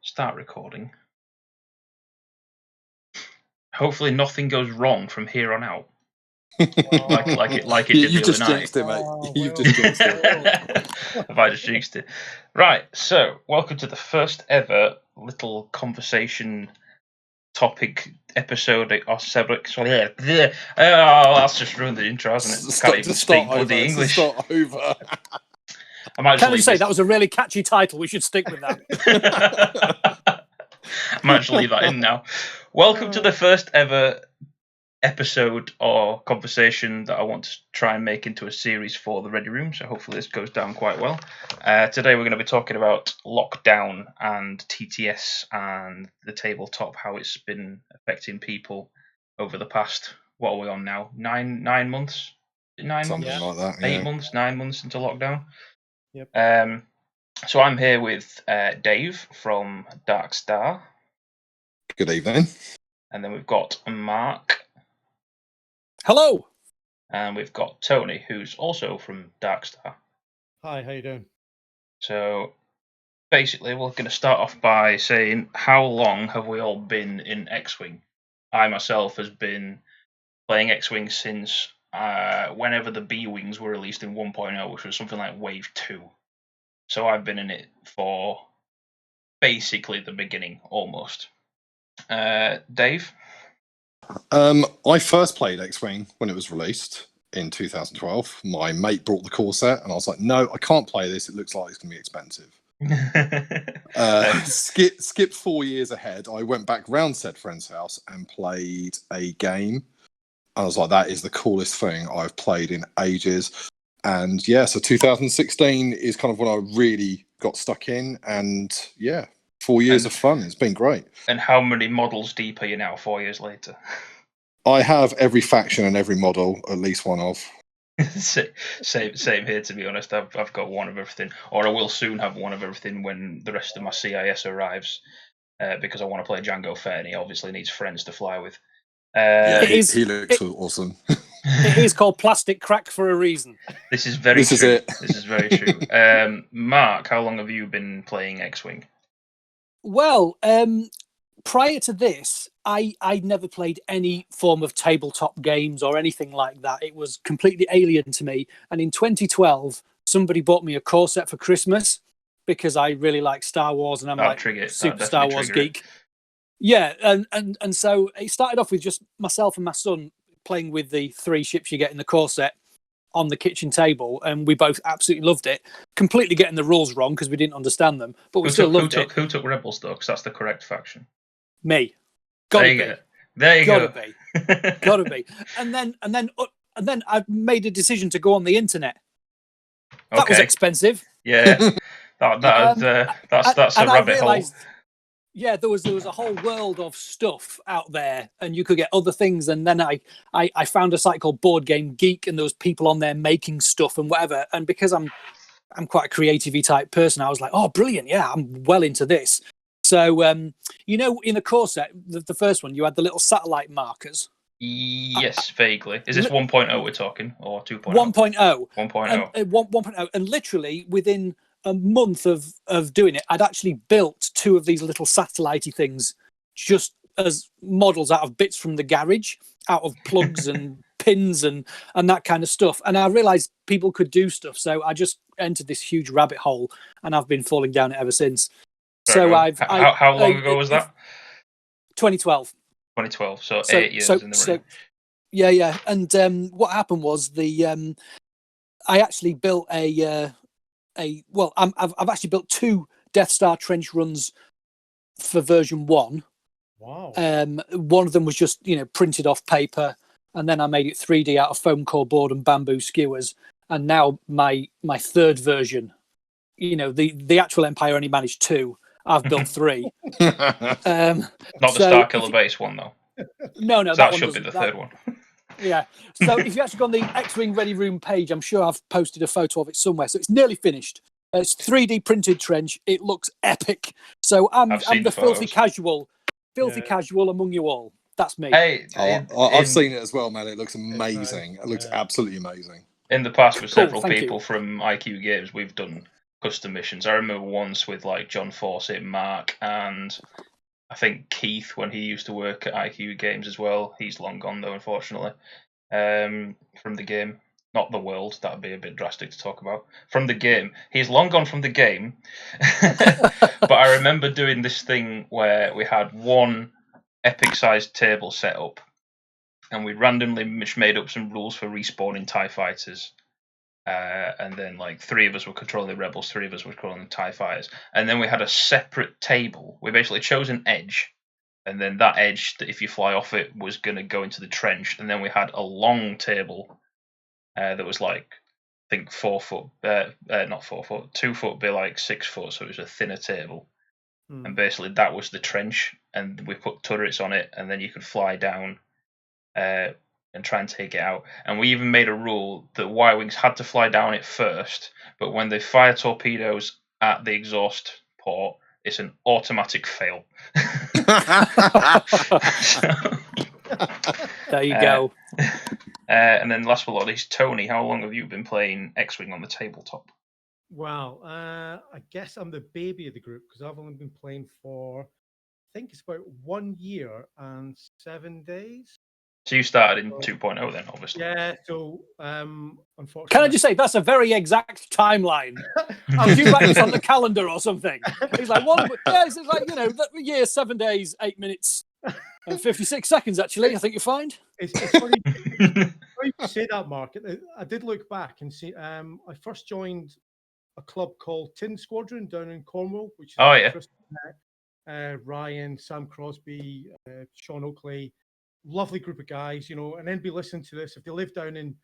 Start recording. Hopefully nothing goes wrong from here on out. like it did you the just other night. jinxed it, mate. You've just jinxed it. Have I just jinxed it? Right, so welcome to the first ever little conversation topic episode or subject. Sorry, that's just ruined the intro, hasn't it? Can't even speak bloody English. Start over. Can you say that was a really catchy title? We should stick with that. I might actually leave that in now. Welcome to the first ever episode or conversation that I want to try and make into a series for the Ready Room, so hopefully this goes down quite well. Today we're going to be talking about lockdown and TTS and the tabletop, how it's been affecting people over the past, what are we on now? 9 months? 9 Something months? like that, yeah. 8 months? 9 months into lockdown? Yep. So I'm here with Dave from Dark Star. Good evening. And then we've got Mark. Hello. And we've got Tony, who's also from Dark Star. Hi, how you doing? So basically we're going to start off by saying, how long have we all been in X-Wing? I myself has been playing X-Wing since whenever the B-Wings were released in 1.0, which was something like Wave 2. So I've been in it for basically the beginning, almost. Dave? I first played X-Wing when it was released in 2012. My mate brought the core set, and I was like, no, I can't play this. It looks like it's going to be expensive. Skip 4 years ahead. I went back round said friend's house and played a game. I was like, that is the coolest thing I've played in ages. And yeah, so 2016 is kind of when I really got stuck in. And yeah, 4 years of fun. It's been great. And how many models deep are you now 4 years later? I have every faction and every model, at least one of. Same here, to be honest. I've got one of everything, or I will soon have one of everything when the rest of my CIS arrives, because I want to play Django Fett, and he obviously needs friends to fly with. He looks awesome. It is called plastic crack for a reason. This is very true. This is very true. Mark, how long have you been playing X-Wing? Well, prior to this, I'd never played any form of tabletop games or anything like that. It was completely alien to me. And in 2012, somebody bought me a core set for Christmas because I really like Star Wars and I'm super Star Wars geek. Yeah, and so it started off with just myself and my son playing with the 3 ships you get in the core set on the kitchen table, and we both absolutely loved it. Completely getting the rules wrong because we didn't understand them, but we still loved it. Who took Rebels though? Because that's the correct faction. Me. There you go. Gotta be. And then I made a decision to go on the internet. That was expensive. Yeah, that's a rabbit hole. Yeah, there was a whole world of stuff out there, and you could get other things. And then I found a site called Board Game Geek, and there was people on there making stuff and whatever. And because I'm quite a creative-y type person, I was like, oh, brilliant! Yeah, I'm well into this. So in the core set, the first one, you had the little satellite markers. Yes, vaguely. Is this 1.0 we're talking, or 2.0? 1.0. 1.0. 1.0, and literally within a month of doing it, I'd actually built 2 of these little satellite-y things just as models out of bits from the garage, out of plugs and pins and that kind of stuff. And I realised people could do stuff, so I just entered this huge rabbit hole, and I've been falling down it ever since. So how long ago was that? 2012. 2012, so 8 years in the ring. Yeah. And what happened was I actually built I've actually built 2 Death Star trench runs for version 1. Wow. One of them was just printed off paper, and then I made it 3D out of foam core board and bamboo skewers. And now my 3rd version, the actual Empire only managed 2. I've built 3. Not the Starkiller base one though. No, that should be the 3rd one. Yeah. So if you actually go on the X-Wing Ready Room page, I'm sure I've posted a photo of it somewhere. So it's nearly finished. It's 3D printed trench. It looks epic. So I'm the filthy casual among you all. That's me. Hey, I've seen it as well, man. It looks amazing. It looks absolutely amazing. In the past, with several people from IQ Games, we've done custom missions. I remember once with like John Fawcett, Mark, and I think Keith when he used to work at IQ Games as well. He's long gone though, unfortunately. From the game, not the world. That'd be a bit drastic to talk about. From the game, he's long gone from the game. But I remember doing this thing where we had one epic-sized table set up, and we randomly made up some rules for respawning TIE fighters. And then like 3 of us were controlling the rebels, 3 of us were controlling the TIE fighters, and then we had a separate table. We basically chose an edge, and then that edge, if you fly off it, was going to go into the trench. And then we had a long table that was like, I think 4 foot, not 4 foot, 2 foot be like 6 foot, so it was a thinner table. And basically that was the trench, and we put turrets on it, and then you could fly down and try and take it out. And we even made a rule that Y-Wings had to fly down it first, but when they fire torpedoes at the exhaust port, it's an automatic fail. There you go. And then last but not least, Tony, how long have you been playing X-Wing on the tabletop? Well, I guess I'm the baby of the group because I've only been playing for, I think it's about 1 year and 7 days. So you started in 2.0 then, obviously. Yeah, so unfortunately... Can I just say, that's a very exact timeline. Did you write this on the calendar or something? He's like, what? Yeah, it's like, the year, 7 days, 8 minutes, and 56 seconds, actually. I think you're fine. It's funny, funny you say that, Mark. I did look back and see, I first joined a club called Tin Squadron down in Cornwall, which is Ryan, Sam Crosby, Sean Oakley, lovely group of guys, and then be listening to this. If they live down in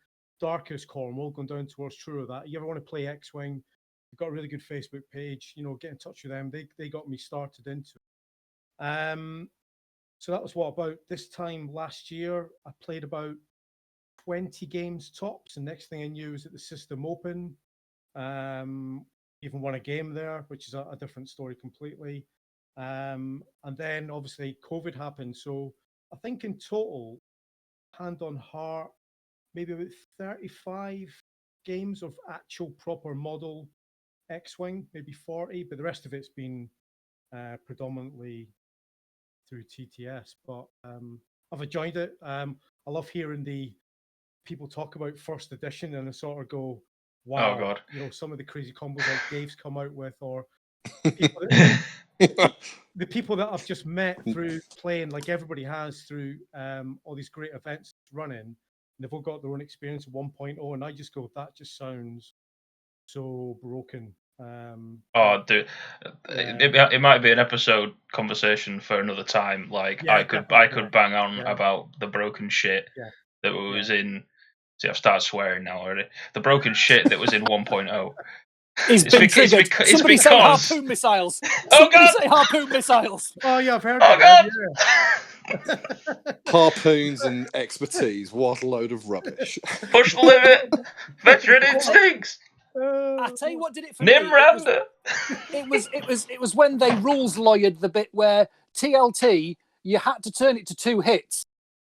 darkest Cornwall, going down towards Truro, that you ever want to play X-Wing, they've got a really good Facebook page. Get in touch with them. They got me started into it. So that was about this time last year. I played about 20 games tops, and next thing I knew was at the System Open. Even won a game there, which is a different story completely. And then obviously COVID happened, so I think in total, hand on heart, maybe about 35 games of actual proper model X-Wing, maybe 40, but the rest of it's been predominantly through TTS. But I've enjoyed it. I love hearing the people talk about first edition, and I sort of go, wow, oh God. Some of the crazy combos like Dave's come out with, or the people that I've just met through playing, like everybody has through all these great events running, and they've all got their own experience of 1.0, and I just go, that just sounds so broken. Dude, it might be an episode conversation for another time. Like I could bang on about the broken shit that was in. See, I've started swearing now already. The broken shit that was in 1.0. He's been triggered. Somebody say harpoon missiles. Oh God! Say harpoon missiles. Oh yeah, I've heard. Oh that. God! Harpoons and expertise. What a load of rubbish. Push the limit. Veteran instincts. I tell you what did it for Nim me. Randa. It was when they rules lawyered the bit where TLT you had to turn it to 2 hits.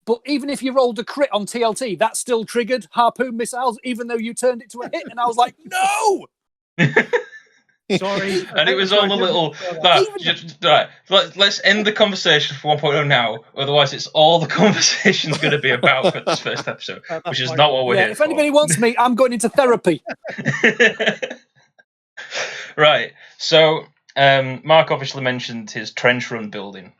But even if you rolled a crit on TLT, that still triggered harpoon missiles, even though you turned it to a hit. And I was like, no! Sorry. And it was all a little... Right, let's end the conversation for 1.0 now. Otherwise, it's all the conversation's going to be about for this first episode, which is not what we're here if for. anybody wants me, I'm going into therapy. Right. So, Mark obviously mentioned his trench run building.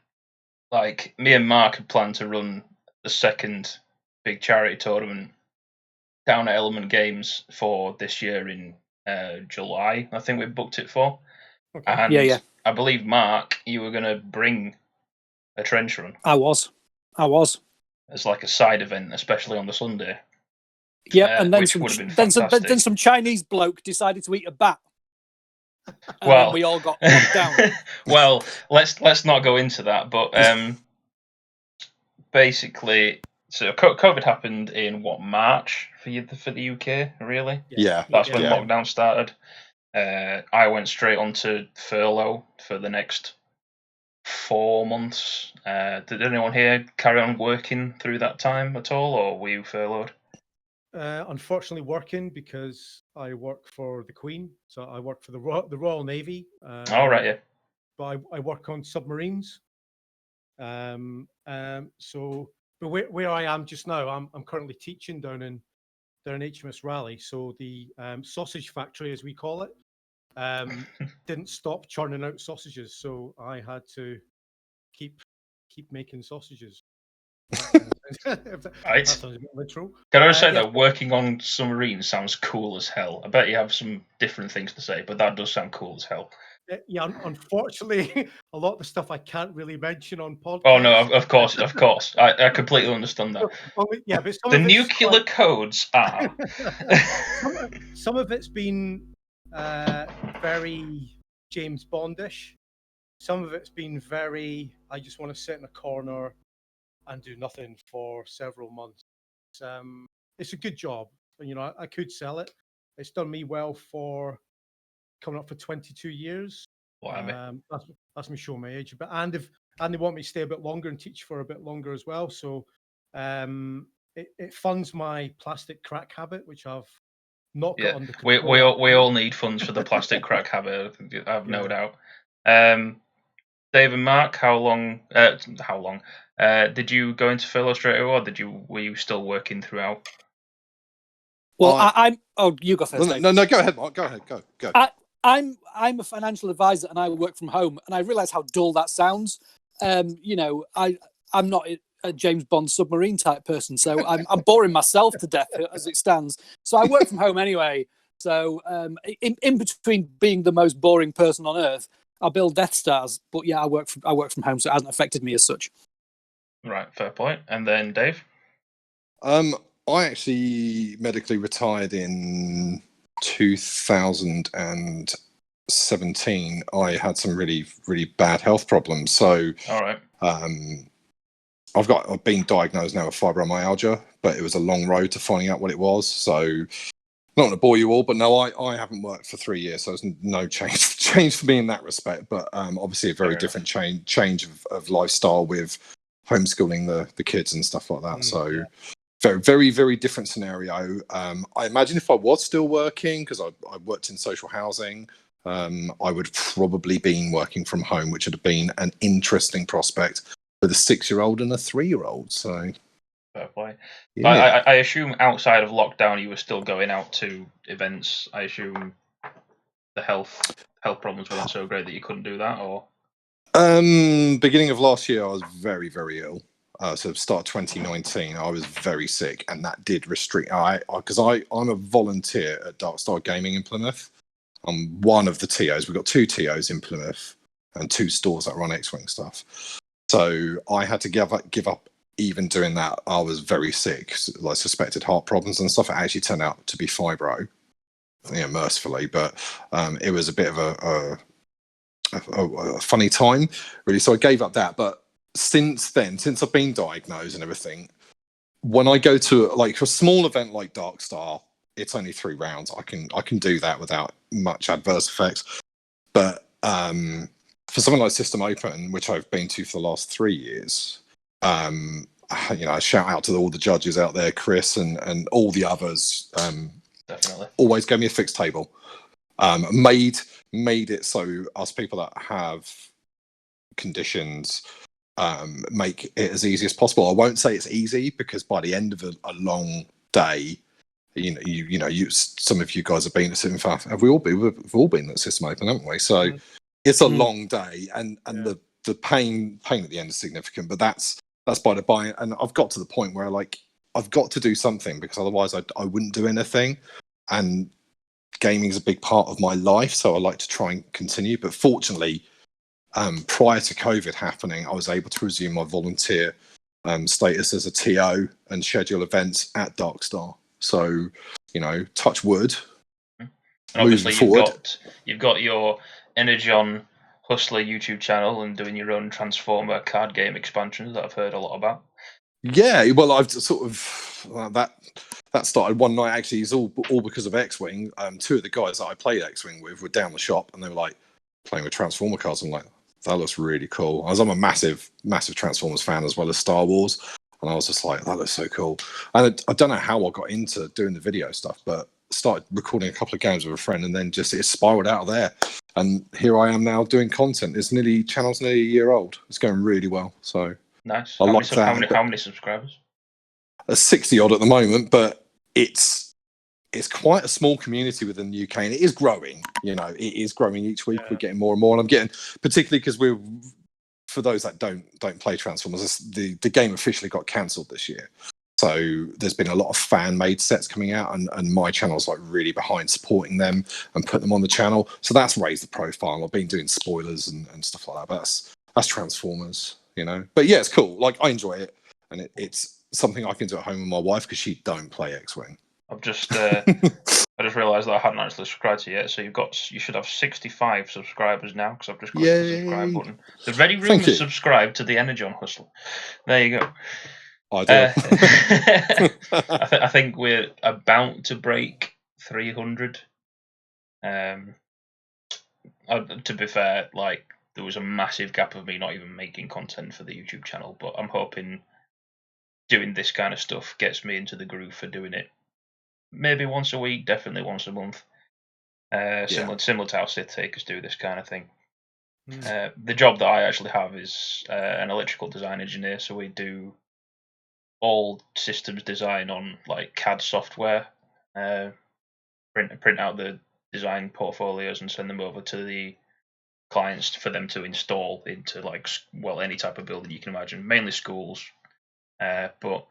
Like, me and Mark had planned to run the second big charity tournament down at Element Games for this year in July. I think we booked it for. Okay. And I believe, Mark, you were going to bring a trench run. I was. As like a side event, especially on the Sunday. Yeah, and then some Chinese bloke decided to eat a bat. And then we all got locked down. Well, let's not go into that. But basically, so COVID happened in March for the UK, really? Yeah. That's when lockdown started. I went straight onto furlough for the next 4 months. Did anyone here carry on working through that time at all, or were you furloughed? Unfortunately, working because I work for the Queen, so I work for the Royal Navy. All right, yeah. But I work on submarines. So, but where I am just now, I'm currently teaching down in HMS Raleigh. So the sausage factory, as we call it, didn't stop churning out sausages, so I had to keep making sausages. That Right. sounds a bit literal. Can I just say Yeah. that working on submarines sounds cool as hell? I bet you have some different things to say, but that does sound cool as hell. Yeah, unfortunately, a lot of the stuff I can't really mention on podcasts. Oh no, of course. I completely understand that. Yeah, but some The of it's nuclear like, codes are. some of it's been very James Bondish. Some of it's been very, I just want to sit in a corner and do nothing for several months. It's a good job. You know, I could sell it. It's done me well for coming up for 22 years. That's me showing my age. But and they want me to stay a bit longer and teach for a bit longer as well. So it funds my plastic crack habit, which I've not got under control. We all need funds for the plastic crack habit. I have no Yeah. doubt. Dave and Mark, how long did you go into furlough straight away, or were you still working throughout? Well, I'm. Oh, you go first. Dave. No, go ahead, Mark. Go ahead. Go. I'm a financial advisor and I work from home, and I realise how dull that sounds. You know, I'm not a James Bond submarine type person, so I'm boring myself to death as it stands. So I work from home anyway. So in between being the most boring person on earth, I build Death Stars. But yeah, I work from home, so it hasn't affected me as such. Right, fair point. And then Dave? I actually medically retired in 2017. I had some really, really bad health problems. So, all right. I've been diagnosed now with fibromyalgia, but it was a long road to finding out what it was. So, not going to bore you all, but no, I haven't worked for 3 years, so there's no change for me in that respect. But obviously, a very different change of lifestyle with homeschooling the kids and stuff like that. So. Very, very, very different scenario. I imagine if I was still working, because I worked in social housing, I would have probably been working from home, which would have been an interesting prospect with a 6-year-old and a 3-year-old. So, fair play. Yeah. I assume outside of lockdown, you were still going out to events. I assume the health problems weren't so great that you couldn't do that, or. Beginning of last year, I was very, very ill. So start 2019, I was very sick, and that did restrict. Because I'm a volunteer at Darkstar Gaming in Plymouth. I'm one of the TOs. We've got 2 TOs in Plymouth and 2 stores that run X-wing stuff. So I had to give up even doing that. I was very sick, like suspected heart problems and stuff. It actually turned out to be fibro, mercifully, but it was a bit of a funny time, really. So I gave up that, but. Since then, since I've been diagnosed and everything, when I go to like a small event like Darkstar, it's only 3 rounds. I can do that without much adverse effects. But for something like System Open, which I've been to for the last 3 years, I shout out to all the judges out there, Chris and all the others. Definitely. Always gave me a fixed table. Made it so us people that have conditions. Make it as easy as possible. I won't say it's easy, because by the end of a long day, some of you guys have been at. In fact, we've all been at System Open, haven't we? So it's a long day, and the pain at the end is significant. But that's by the by. And I've got to the point where I've got to do something, because otherwise I wouldn't do anything. And gaming is a big part of my life, so I like to try and continue. But fortunately. Prior to COVID happening, I was able to resume my volunteer status as a TO and schedule events at Darkstar. So, touch wood. And obviously, you've got your Energon Hustler YouTube channel and doing your own Transformer card game expansions that I've heard a lot about. Yeah, well, I've sort of that started one night. Actually, it's all because of X-wing. 2 of the guys that I played X-wing with were down the shop, and they were like playing with Transformer cards. I'm like. That looks really cool. I'm a massive, massive Transformers fan, as well as Star Wars. And I was just like, that looks so cool. And I don't know how I got into doing the video stuff, but started recording a couple of games with a friend, and then just it spiraled out of there. And here I am now doing content. Channel's nearly a year old. It's going really well. So Nice. I How like that. how many subscribers? 60 odd at the moment, but it's quite a small community within the UK, and it is growing. You know, it is growing each week. We're getting more and more, and I'm getting, particularly because for those that don't play Transformers, the game officially got cancelled this year. So there's been a lot of fan-made sets coming out, and my channel's like really behind supporting them and putting them on the channel. So that's raised the profile. I've been doing spoilers and stuff like that. But that's Transformers, you know. But yeah, it's cool. Like, I enjoy it, and it's something I can do at home with my wife because she don't play X-wing. I've just I just realised that I hadn't actually subscribed to you yet. So you should have 65 subscribers now, because I've just clicked the subscribe button. The Ready Room is subscribed to the Energon Hustle. There you go. I do. I think we're about to break 300. To be fair, like, there was a massive gap of me not even making content for the YouTube channel, but I'm hoping doing this kind of stuff gets me into the groove for doing it. Maybe once a week, definitely once a month. Similar to how Sith Takers do this kind of thing. The job that I actually have is an electrical design engineer, so we do all systems design on like CAD software, print out the design portfolios and send them over to the clients for them to install into any type of building you can imagine, mainly schools. But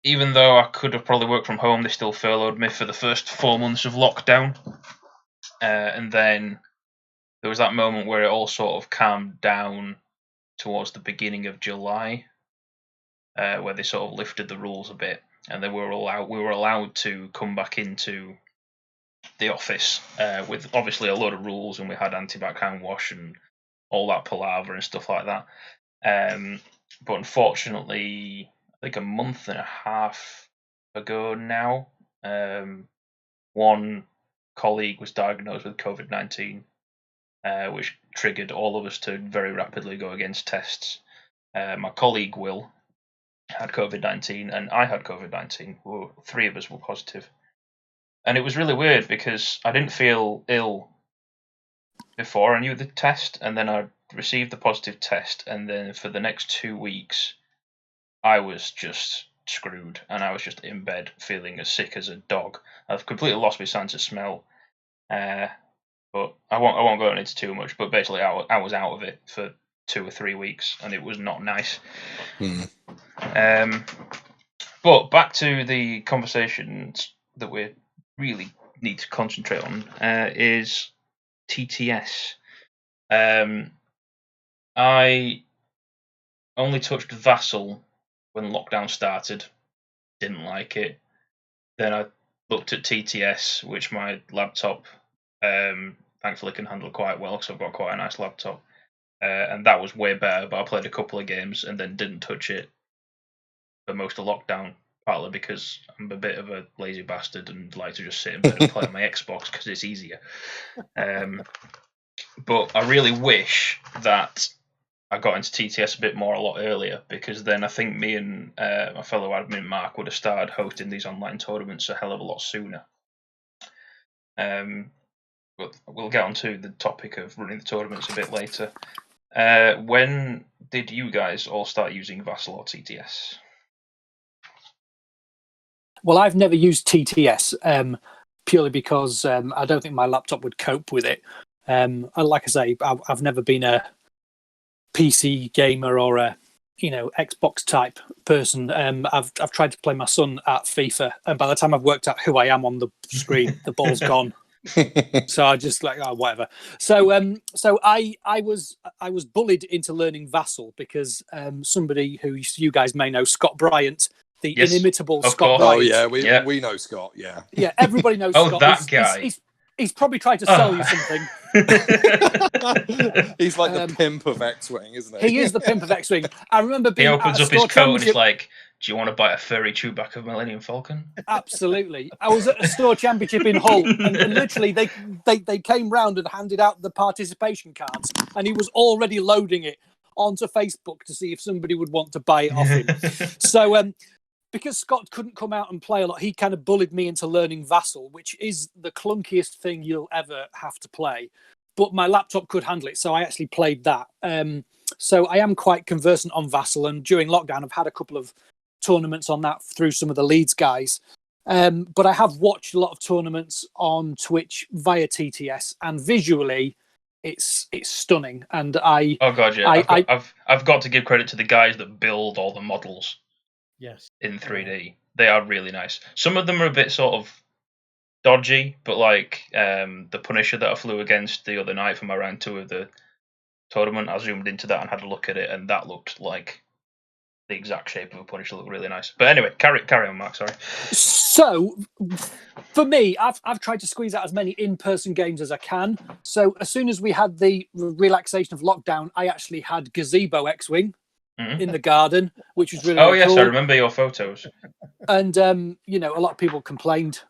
even though I could have probably worked from home, they still furloughed me for the first 4 months of lockdown. And then there was that moment where it all sort of calmed down towards the beginning of July, where they sort of lifted the rules a bit, and then we were allowed to come back into the office with obviously a load of rules, and we had anti-back hand wash and all that palaver and stuff like that. But unfortunately, I think a month and a half ago now, one colleague was diagnosed with COVID-19, which triggered all of us to very rapidly go against tests. My colleague Will had COVID-19, and I had COVID-19. Three of us were positive. And it was really weird because I didn't feel ill before I knew the test, and then I received the positive test, and then for the next 2 weeks, I was just screwed, and I was just in bed feeling as sick as a dog. I've completely lost my sense of smell, but I won't go into too much. But basically, I was out of it for 2 or 3 weeks, and it was not nice. But back to the conversations that we really need to concentrate on is TTS. I only touched Vassal when lockdown started. Didn't like it. Then I looked at TTS, which my laptop thankfully can handle quite well, because I've got quite a nice laptop. And that was way better, but I played a couple of games and then didn't touch it for most of lockdown, partly because I'm a bit of a lazy bastard and like to just sit in bed and play on my Xbox because it's easier. But I really wish that I got into TTS a lot earlier, because then I think me and my fellow admin Mark would have started hosting these online tournaments a hell of a lot sooner. But we'll get on to the topic of running the tournaments a bit later. When did you guys all start using Vassal or TTS? Well, I've never used TTS purely because I don't think my laptop would cope with it. Like I say, I've never been a PC gamer or a Xbox type person. I've tried to play my son at FIFA, and by the time I've worked out who I am on the screen, the ball's gone. So I just whatever. So I was bullied into learning Vassal because somebody who you guys may know, Scott Bryant, the inimitable Scott Bryant. Oh yeah, we know Scott. Yeah, everybody knows Scott. That guy. He's probably tried to sell you something. He's like the pimp of X-wing, isn't he? He is the pimp of X-wing. I remember being. He opens up his coat and he's like, "Do you want to buy a furry Chewbacca of Millennium Falcon?" Absolutely. I was at a store championship in Hull, and literally they came round and handed out the participation cards, and he was already loading it onto Facebook to see if somebody would want to buy it off him. So because Scott couldn't come out and play a lot, he kind of bullied me into learning Vassal, which is the clunkiest thing you'll ever have to play. But my laptop could handle it, so I actually played that. So I am quite conversant on Vassal, and during lockdown, I've had a couple of tournaments on that through some of the Leeds guys. But I have watched a lot of tournaments on Twitch via TTS, and visually, it's stunning. And I've got to give credit to the guys that build all the models. Yes. In 3D, they are really nice. Some of them are a bit sort of dodgy, but like the Punisher that I flew against the other night for my round 2 of the tournament, I zoomed into that and had a look at it, and that looked like the exact shape of a Punisher. Looked really nice. But anyway, carry on, Mark. Sorry. So, for me, I've tried to squeeze out as many in-person games as I can. So as soon as we had the relaxation of lockdown, I actually had Gazebo X-wing in the garden, which was really, really yes, cool. I remember your photos. And a lot of people complained.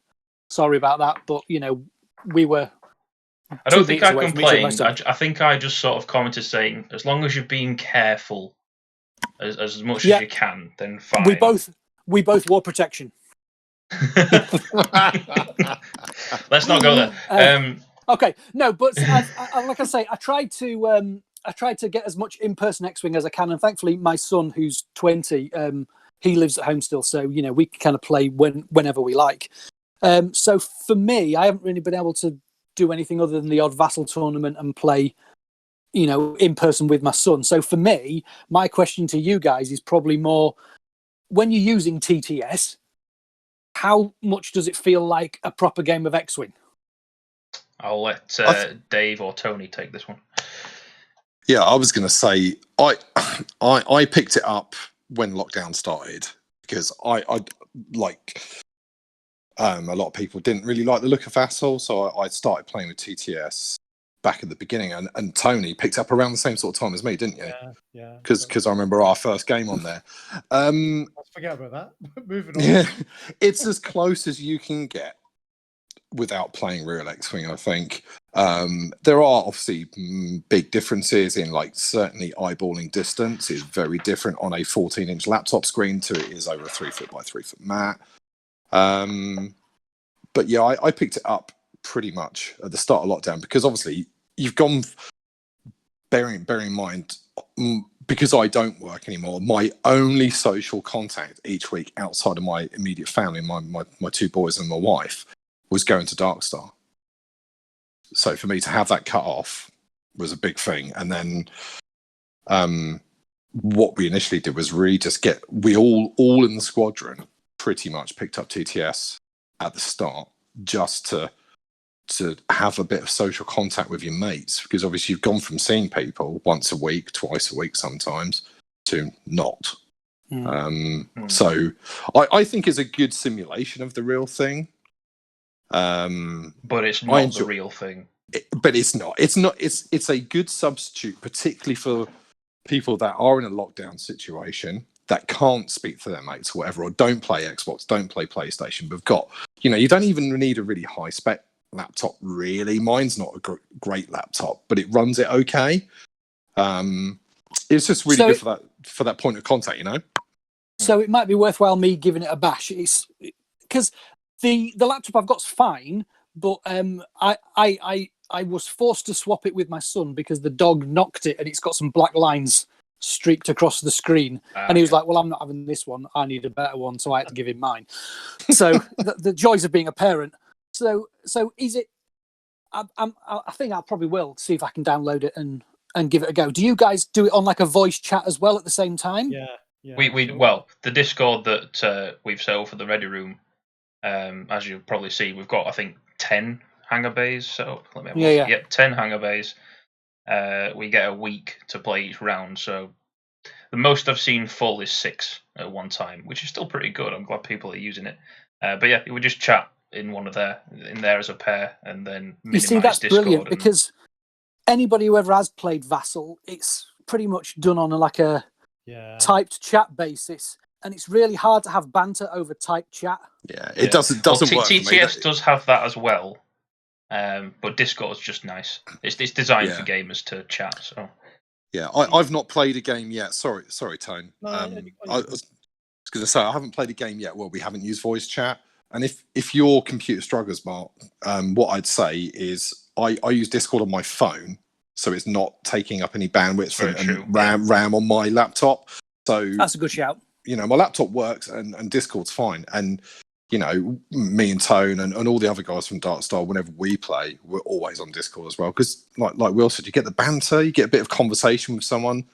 Sorry about that, but we were. I don't think I complained. I think I just sort of commented saying, as long as you're being careful as much as you can, then fine. We both wore protection. Let's not go there. Okay, no, but like I say, I tried to get as much in-person X-wing as I can, and thankfully, my son, who's 20, he lives at home still, so we can kind of play whenever we like. So for me, I haven't really been able to do anything other than the odd Vassal tournament and play, in person with my son. So for me, my question to you guys is probably more: when you're using TTS, how much does it feel like a proper game of X-wing? I'll let Dave or Tony take this one. Yeah, I was going to say I picked it up when lockdown started because I like a lot of people didn't really like the look of Vassal, so I started playing with TTS back at the beginning, and Tony picked up around the same sort of time as me, didn't you? Yeah. Because I remember our first game on there. Let's forget about that. Moving on. Yeah, it's as close as you can get without playing real X-wing, I think. There are obviously big differences in, like, certainly eyeballing distance is very different on a 14-inch laptop screen to it is over a 3-foot by 3-foot mat. But yeah, I picked it up pretty much at the start of lockdown because obviously you've gone, bearing in mind, because I don't work anymore, my only social contact each week outside of my immediate family, my 2 boys and my wife, was going to Darkstar. So for me to have that cut off was a big thing. And then what we initially did was really just we all in the squadron pretty much picked up TTS at the start just to have a bit of social contact with your mates, because obviously you've gone from seeing people once a week, twice a week sometimes, to not. So I think it's a good simulation of the real thing. But it's not the real thing. But it's not. It's a good substitute, particularly for people that are in a lockdown situation that can't speak to their mates or whatever, or don't play Xbox, don't play PlayStation, but have got, you don't even need a really high spec laptop, really. Mine's not a great laptop, but it runs it okay. It's just really good for that point of contact, So it might be worthwhile me giving it a bash. It's because the laptop I've got's fine, but I was forced to swap it with my son because the dog knocked it and it's got some black lines streaked across the screen, and he was like, well, I'm not having this one, I need a better one, so I had to give him mine. So the joys of being a parent. So is it, I think I probably will see if I can download it and give it a go. Do you guys do it on like a voice chat as well at the same time? Yeah. Well, the Discord that we've set up for the Ready Room, as you'll probably see, we've got, I think, 10 hangar bays set up. Let me have a look. Yep, 10 hangar bays. We get a week to play each round, so the most I've seen full is 6 at one time, which is still pretty good. I'm glad people are using it. But yeah, we just chat in there as a pair, and then you see, that's Discord brilliant because anybody who ever has played Vassal, it's pretty much done on a typed chat basis, and it's really hard to have banter over typed chat. Yeah, it doesn't work. TTS does have that as well. But Discord's just nice. It's designed for gamers to chat. So Yeah, I've not played a game yet. Sorry, Tone. No, I was going to say I haven't played a game yet. Well, we haven't used voice chat, and if your computer struggles, Mark, what I'd say is I use Discord on my phone, so it's not taking up any bandwidth and RAM on my laptop. So that's a good shout. My laptop works and Discord's fine, and me and Tone and all the other guys from Darkstar, whenever we play, we're always on Discord as well. Because like Will said, you get the banter, you get a bit of conversation with someone,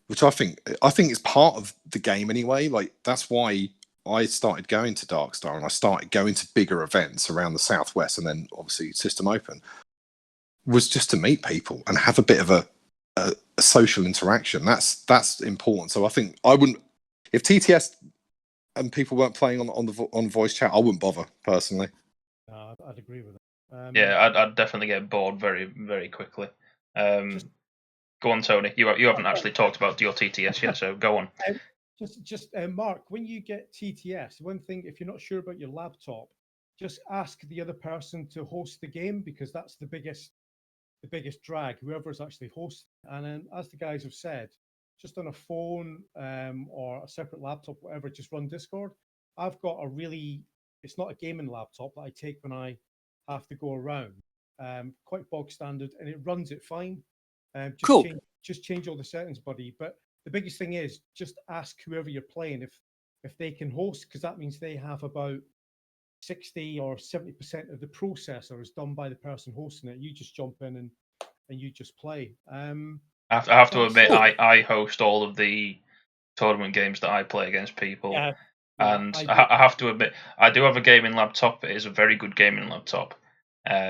which I think is part of the game anyway. Like that's why I started going to Darkstar and I started going to bigger events around the Southwest and then obviously System Open, was just to meet people and have a bit of a social interaction. That's important. So I think I wouldn't, if TTS and people weren't playing on voice chat, I wouldn't bother personally. I'd agree with that. Yeah, I'd definitely get bored very, very quickly. Go on, Tony. You haven't actually talked about your TTS yet, so go on. Mark, when you get TTS, one thing, if you're not sure about your laptop, just ask the other person to host the game, because that's the biggest drag, whoever's actually hosting. And then, as the guys have said, just on a phone or a separate laptop, whatever, just run Discord. I've got it's not a gaming laptop that I take when I have to go around. Quite bog standard, and it runs it fine. Cool. Just change all the settings, buddy. But the biggest thing is just ask whoever you're playing if they can host, because that means they have about 60 or 70% of the processor is done by the person hosting it. You just jump in and you just play. I have to admit, I host all of the tournament games that I play against people. Yeah, and I have to admit, I do have a gaming laptop. It is a very good gaming laptop,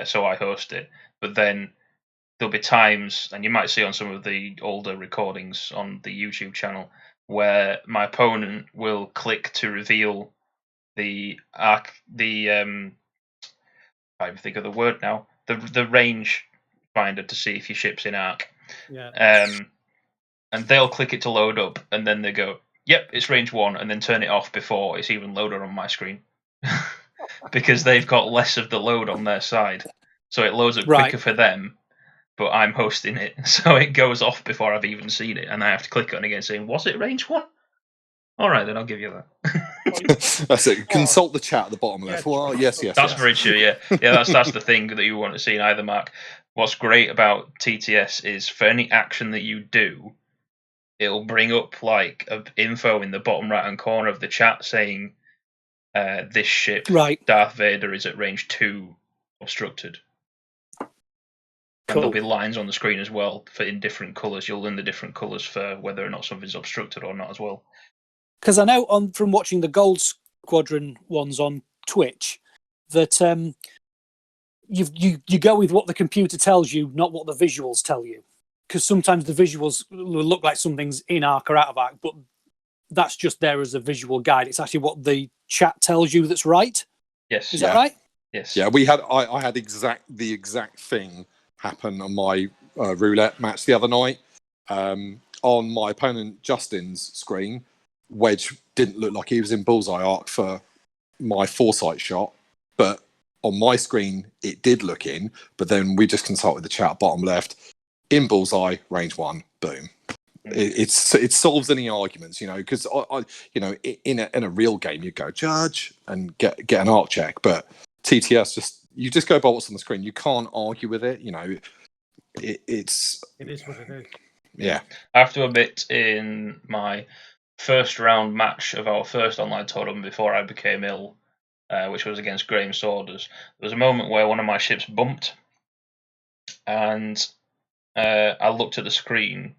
so I host it. But then there'll be times, and you might see on some of the older recordings on the YouTube channel, where my opponent will click to reveal the I can't think of the word now. The range finder to see if your ship's in arc. Yeah. And they'll click it to load up, and then they go, "Yep, it's range 1," and then turn it off before it's even loaded on my screen, because they've got less of the load on their side, so it loads up quicker for them. But I'm hosting it, so it goes off before I've even seen it, and I have to click on it again, saying, "Was it range 1?" All right, then I'll give you that. That's it. Consult the chat at the bottom left. Well, yes. That's very true. Yeah. That's the thing that you want to see in either, Mark. What's great about TTS is for any action that you do, it'll bring up like info in the bottom right hand corner of the chat saying, "This ship, Darth Vader, is at range 2, obstructed." And there'll be lines on the screen as well in different colours. You'll learn the different colours for whether or not something's obstructed or not as well. Because I know from watching the Gold Squadron ones on Twitch that you go with what the computer tells you, not what the visuals tell you. Because sometimes the visuals will look like something's in arc or out of arc, but that's just there as a visual guide. It's actually what the chat tells you that's right. Yes. Is that right? Yes. Yeah, I had the exact thing happen on my roulette match the other night. On my opponent Justin's screen, Wedge didn't look like he was in bullseye arc for my foresight shot, but on my screen it did look in. But then we just consulted the chat bottom left, in bullseye, range 1, boom. It solves any arguments, because in a real game you go judge and get an arc check, but TTS you just go by what's on the screen. You can't argue with it. It is what it is. Yeah. I have to admit, in my first round match of our first online tournament before I became ill, which was against Graham Saunders, there was a moment where one of my ships bumped, and I looked at the screen.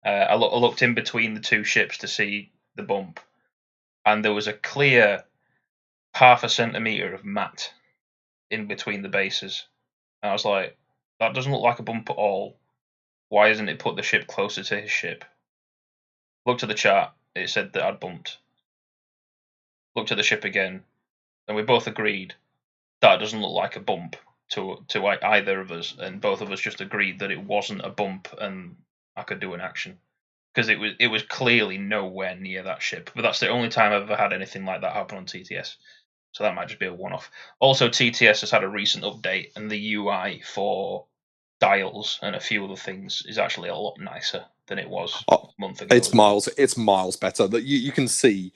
I looked in between the two ships to see the bump, and there was a clear 0.5 centimetre of matte in between the bases. And I was like, that doesn't look like a bump at all. Why isn't it put the ship closer to his ship? Looked at the chart, it said that I'd bumped. Looked at the ship again, and we both agreed that doesn't look like a bump to either of us, and both of us just agreed that it wasn't a bump and I could do an action. Because it was clearly nowhere near that ship. But that's the only time I've ever had anything like that happen on TTS. So that might just be a one-off. Also, TTS has had a recent update, and the UI for dials and a few other things is actually a lot nicer than it was a Oh, month ago. it's miles better. That you can see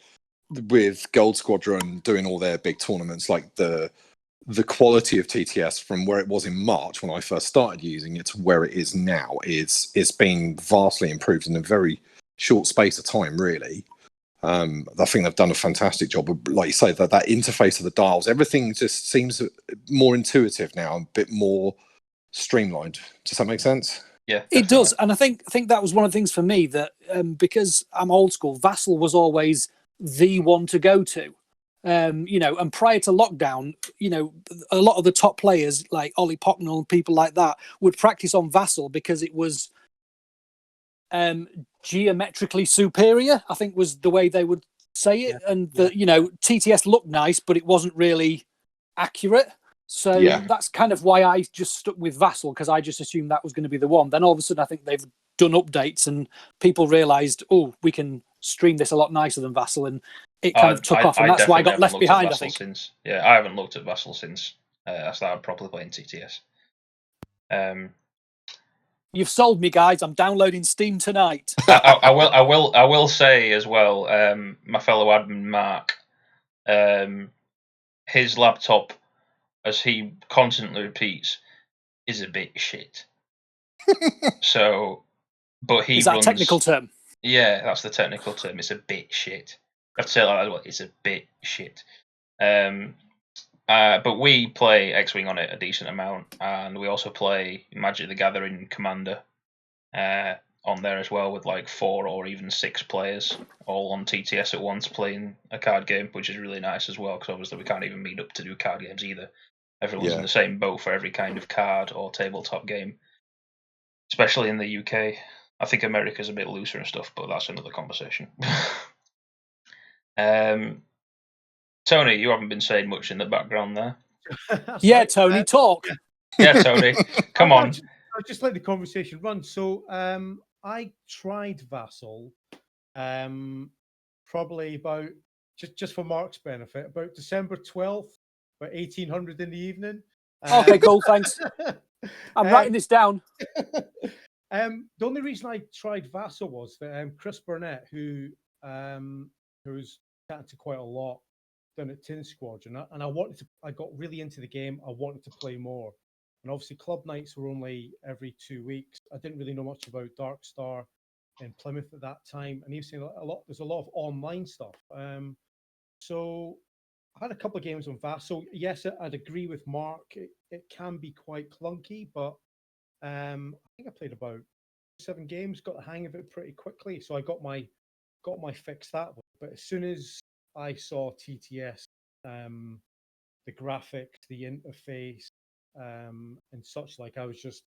with Gold Squadron doing all their big tournaments, like the quality of TTS from where it was in March when I first started using it to where it is now is been vastly improved in a very short space of time, really. I think they've done a fantastic job of, like you say, that interface of the dials, everything just seems more intuitive now, a bit more streamlined. Does that make sense? Yeah, It definitely. does, and I think that was one of the things for me that because I'm old school, Vassal was always the one to go to. And prior to lockdown, a lot of the top players like Ollie Pocknell and people like that would practice on Vassal because it was geometrically superior, I think was the way they would say it. Yeah. And TTS looked nice, but it wasn't really accurate. So that's kind of why I just stuck with Vassal, because I just assumed that was going to be the one. Then all of a sudden, I think they've done updates and people realised, oh, we can stream this a lot nicer than Vassal, and it kind of took off, and that's why I got left behind, I think. I haven't looked at Vassal since I started properly playing TTS. You've sold me, guys. I'm downloading Steam tonight. I will say as well, my fellow admin Mark, his laptop, as he constantly repeats, is a bit shit. So, but he is that runs... a technical term? Yeah, that's the technical term. It's a bit shit. I have to say it like that as well. It's a bit shit. But we play X-wing on it a decent amount, and we also play Magic the Gathering Commander on there as well, with like 4 or even 6 players all on TTS at once playing a card game, which is really nice as well, because obviously we can't even meet up to do card games either. Everyone's in the same boat for every kind of card or tabletop game, especially in the UK. I think America's a bit looser and stuff, but that's another conversation. Tony, you haven't been saying much in the background there. Yeah, right. Tony, talk. Yeah, Tony, come on. I'll just let the conversation run. So I tried Vassal probably about, just for Mark's benefit, about December 12th, about 1800 in the evening. Okay, cool, thanks. I'm writing this down. The only reason I tried Vassal was that Chris Burnett, who's chatted to quite a lot down at Tin Squadron, and I got really into the game. I wanted to play more, and obviously club nights were only every 2 weeks. I didn't really know much about Dark Star in Plymouth at that time, and he was saying there's a lot of online stuff. So I had a couple of games on Vassal. Yes, I'd agree with Mark. It can be quite clunky, but I think I played about 7 games, got the hang of it pretty quickly. So I got my fix that way. But as soon as I saw TTS, the graphics, the interface, and such like, I was just,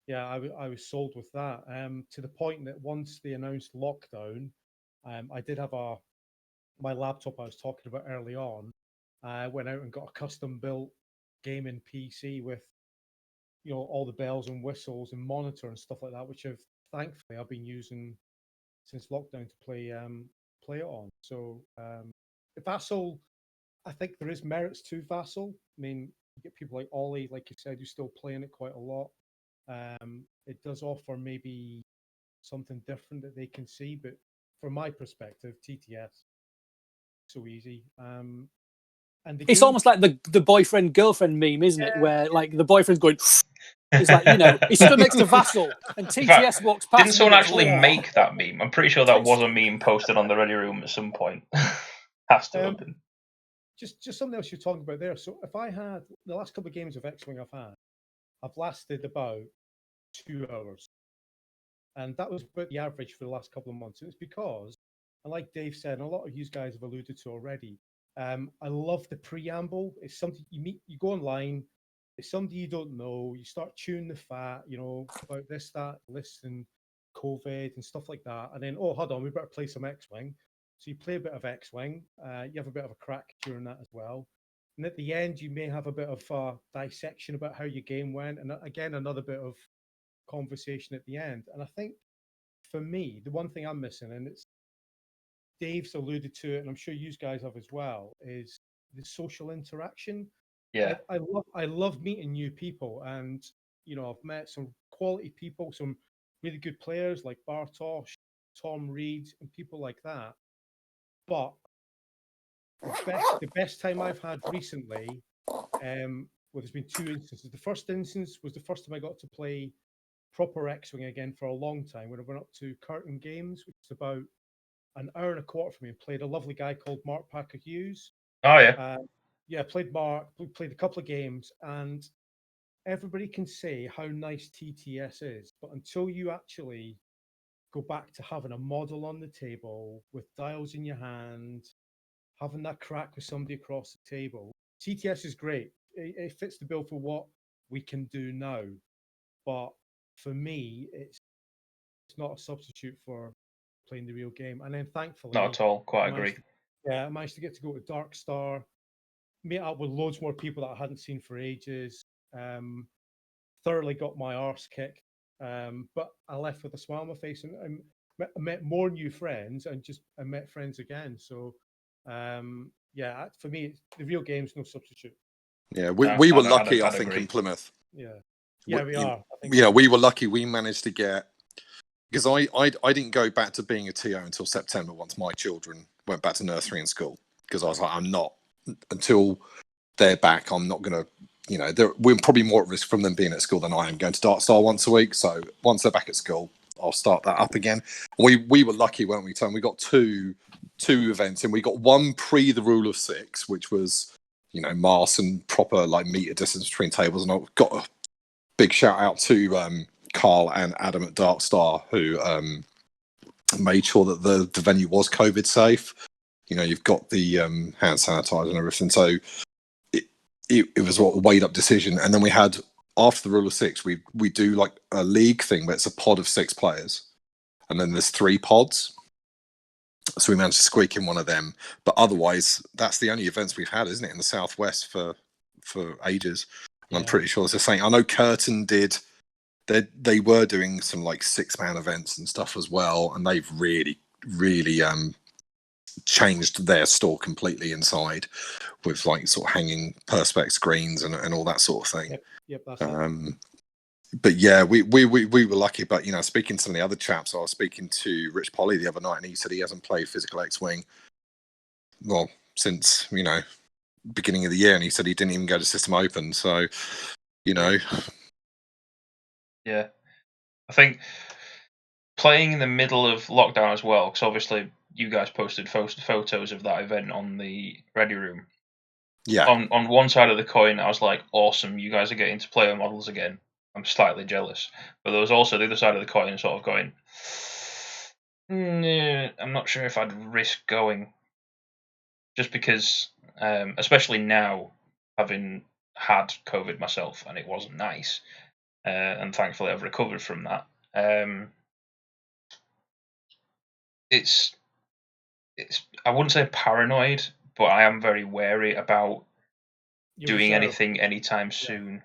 I was sold with that. To the point that once they announced lockdown, I did have my laptop I was talking about early on. I went out and got a custom built gaming PC with, all the bells and whistles and monitor and stuff like that, which thankfully I've been using since lockdown to play it on. So Vassal, I think there is merits to Vassal. I mean, you get people like Ollie, like you said, who's still playing it quite a lot. It does offer maybe something different that they can see, but from my perspective, TTS, so easy. And it's almost like the boyfriend girlfriend meme, isn't it? Where like the boyfriend's going. It's like, he stood next to Vassal and TTS walks past. Didn't someone actually make that meme? I'm pretty sure that was a meme posted on the Ready Room at some point. Has to have been. Just something else you're talking about there. So if I had the last couple of games of X-wing I've lasted about 2 hours, and that was about the average for the last couple of months. And it's because, and like Dave said, and a lot of you guys have alluded to already, I love the preamble. It's something you go online. It's somebody you don't know. You start chewing the fat, about this, that, and COVID and stuff like that. And then, oh, hold on, we better play some X-wing. So you play a bit of X-wing. You have a bit of a crack during that as well. And at the end, you may have a bit of dissection about how your game went. And again, another bit of conversation at the end. And I think for me, the one thing I'm missing, and it's Dave's alluded to it, and I'm sure you guys have as well, is the social interaction. Yeah, I love meeting new people, and I've met some quality people, some really good players like Bartosz, Tom Reed, and people like that. But the best time I've had recently, there's been two instances. The first instance was the first time I got to play proper X-wing again for a long time, when I went up to Curtin Games, which is about an hour and a quarter from me, and played a lovely guy called Mark Packer Hughes. Oh yeah. Yeah, played Mark, played a couple of games, and everybody can say how nice TTS is, but until you actually go back to having a model on the table with dials in your hand, having that crack with somebody across the table, TTS is great. It fits the bill for what we can do now. But for me, it's not a substitute for playing the real game. And then thankfully, Not at all. Quite agree. I managed to get to go to Dark Star, meet up with loads more people that I hadn't seen for ages. Thoroughly got my arse kicked, but I left with a smile on my face, and I met more new friends, and I met friends again. So, yeah, for me, the real game's no substitute. Yeah, we were lucky, I think, agree. in Plymouth. Yeah, we are. We were lucky. We managed to get, because I didn't go back to being a TO until September, once my children went back to nursery and school, because I was like, I'm not, until they're back, I'm not going to, we're probably more at risk from them being at school than I am going to Dark Star once a week. So once they're back at school, I'll start that up again. We were lucky, weren't we, Tom? We got two events, and we got one pre the rule of 6, which was, mass and proper like meter distance between tables. And I've got a big shout out to Carl and Adam at Dark Star, who made sure that the venue was COVID safe. You've got the hand sanitizer and everything. So it was a weighed up decision. And then we had, after the rule of 6, we do like a league thing where it's a pod of 6 players, and then there's 3 pods. So we managed to squeak in one of them. But otherwise, that's the only events we've had, isn't it, in the Southwest for ages? And I'm pretty sure it's the same. I know Curtin did. They were doing some like 6-man events and stuff as well, and they've really changed their store completely inside, with like sort of hanging perspex screens and all that sort of thing. Yep, that's it. But yeah, we were lucky. But speaking to some of the other chaps, I was speaking to Rich Polly the other night, and he said he hasn't played physical X-wing since beginning of the year, and he said he didn't even go to System Open. So yeah, I think playing in the middle of lockdown as well, because obviously you guys posted photos of that event on the Ready Room. Yeah. On one side of the coin, I was like, awesome, you guys are getting to play on models again. I'm slightly jealous. But there was also the other side of the coin sort of going, I'm not sure if I'd risk going. Just because, especially now, having had COVID myself, and it wasn't nice. And thankfully I've recovered from that. It's I wouldn't say paranoid, but I am very wary about doing anything anytime soon.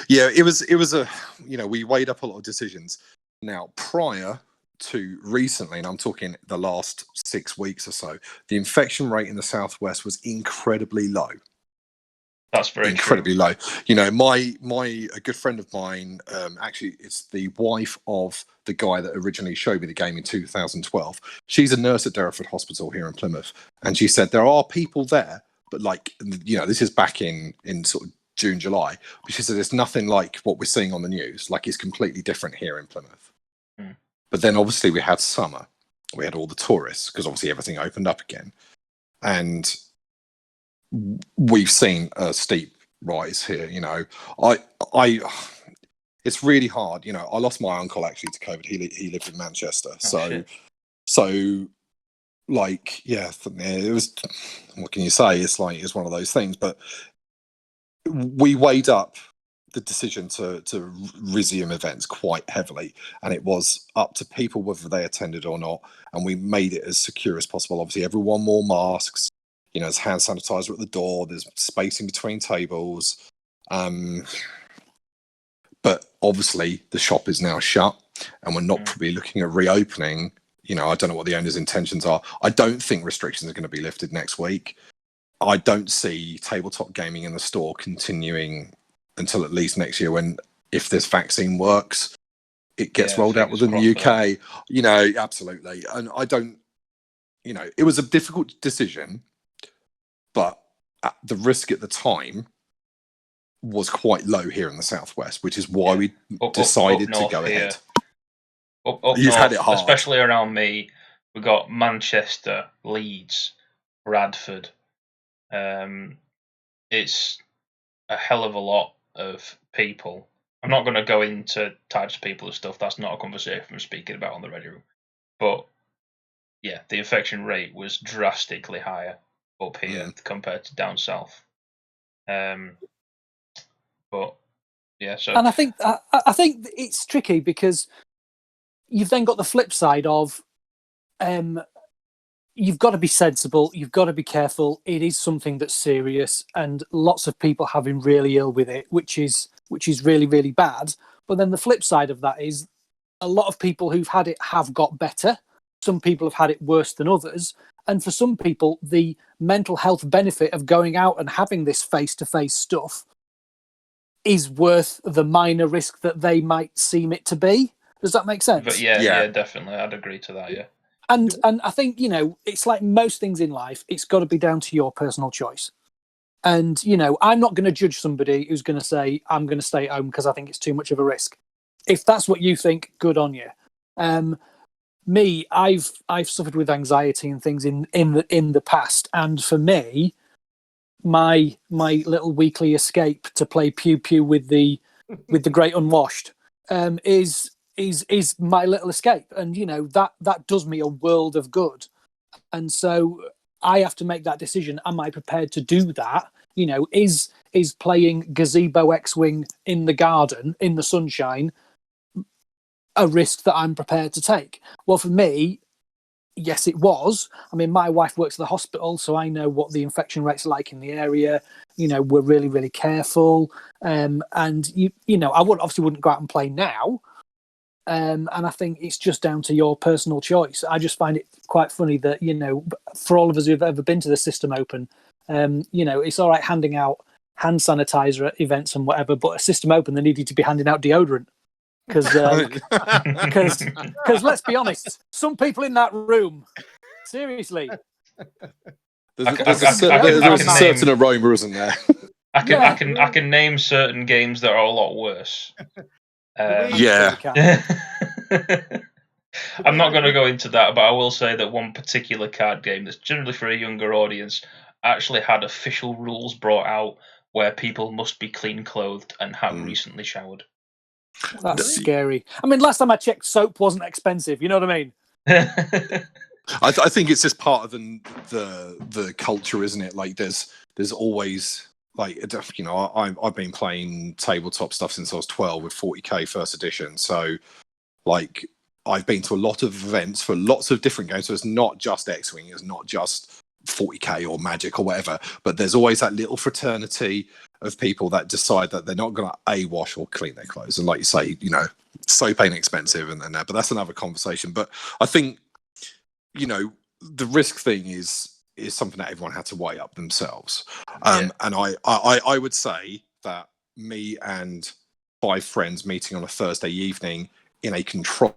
Yeah, it was a we weighed up a lot of decisions. Now, prior to recently, and I'm talking the last 6 weeks or so, the infection rate in the Southwest was incredibly low. That's very incredibly true. low. A good friend of mine, actually, it's the wife of the guy that originally showed me the game in 2012. She's a nurse at Derriford Hospital here in Plymouth, and she said there are people there, but this is back in sort of June, July. But she said it's nothing like what we're seeing on the news. Like, it's completely different here in Plymouth. But then obviously we had summer, we had all the tourists, because obviously everything opened up again, and we've seen a steep rise here. It's really hard. I lost my uncle actually to COVID. He lived in Manchester. It was, what can you say? It's one of those things. But we weighed up the decision to resume events quite heavily, and it was up to people whether they attended or not. And we made it as secure as possible. Obviously, everyone wore masks. There's hand sanitizer at the door. There's spacing between tables. But obviously, the shop is now shut, and we're not probably looking at reopening. I don't know what the owner's intentions are. I don't think restrictions are going to be lifted next week. I don't see tabletop gaming in the store continuing until at least next year, when if this vaccine works, it gets Yeah, rolled out fingers within the crossed UK. You know, absolutely. And I don't, you know, it was a difficult decision, but the risk at the time was quite low here in the southwest, which is why we decided to north go here. ahead. Up You've north, had it hard. especially around me. We got Manchester, Leeds, Bradford. It's a hell of a lot of people. I'm not going to go into types of people and stuff. That's not a conversation I'm speaking about on the Ready Room. But yeah, the infection rate was drastically higher up here compared to down south. But yeah, so And I think it's tricky because you've then got the flip side of you've got to be sensible, you've got to be careful. It is something that's serious, and lots of people have been really ill with it, which is really, really bad. But then the flip side of that is a lot of people who've had it have got better. Some people have had it worse than others. And for some people, the mental health benefit of going out and having this face-to-face stuff is worth the minor risk that they might seem it to be. Does that make sense? But yeah, definitely. I'd agree to that, yeah. And I think, you know, it's like most things in life, it's got to be down to your personal choice. And, you know, I'm not going to judge somebody who's going to say, I'm going to stay at home because I think it's too much of a risk. If that's what you think, good on you. Me, I've suffered with anxiety and things in the past. And for me, my little weekly escape to play pew pew with the great unwashed is my little escape, and you know that does me a world of good. And so I have to make that decision. Am I prepared to do that? You know, is playing gazebo X-wing in the garden in the sunshine a risk that I'm prepared to take? Well, for me, yes, it was. I mean, my wife works at the hospital, so I know what the infection rates are like in the area. You know, we're really, really careful. And you know, I wouldn't go out and play now. And I think it's just down to your personal choice. I just find it quite funny that, you know, for all of us who've ever been to the System Open, you know, it's all right handing out hand sanitizer at events and whatever, but at System Open, they needed to be handing out deodorant. Because let's be honest, some people in that room, seriously. There's a certain aroma, isn't there? I can name certain games that are a lot worse. Yeah. I'm not going to go into that, but I will say that one particular card game that's generally for a younger audience actually had official rules brought out where people must be clean clothed and have recently showered. That's scary. I mean, last time I checked, soap wasn't expensive. You know what I mean? I think it's just part of the culture, isn't it? Like there's always, like, you know, I've been playing tabletop stuff since I was 12 with 40k first edition. So like I've been to a lot of events for lots of different games. So it's not just X-wing, it's not just 40k or Magic or whatever, but there's always that little fraternity of people that decide that they're not going to wash or clean their clothes. And like you say, you know, soap ain't expensive and that, but that's another conversation. But I think, you know, the risk thing is something that everyone had to weigh up themselves. And I would say that me and 5 friends meeting on a Thursday evening in a controlled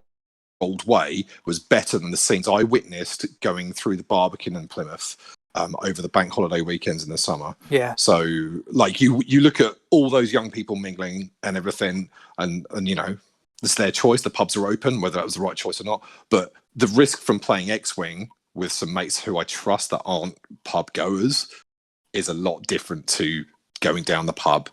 way was better than the scenes I witnessed going through the Barbican in Plymouth over the bank holiday weekends in the summer. Yeah. So like you look at all those young people mingling and everything, and you know, it's their choice. The pubs are open, whether that was the right choice or not. But the risk from playing X-wing with some mates who I trust that aren't pub goers is a lot different to going down the pub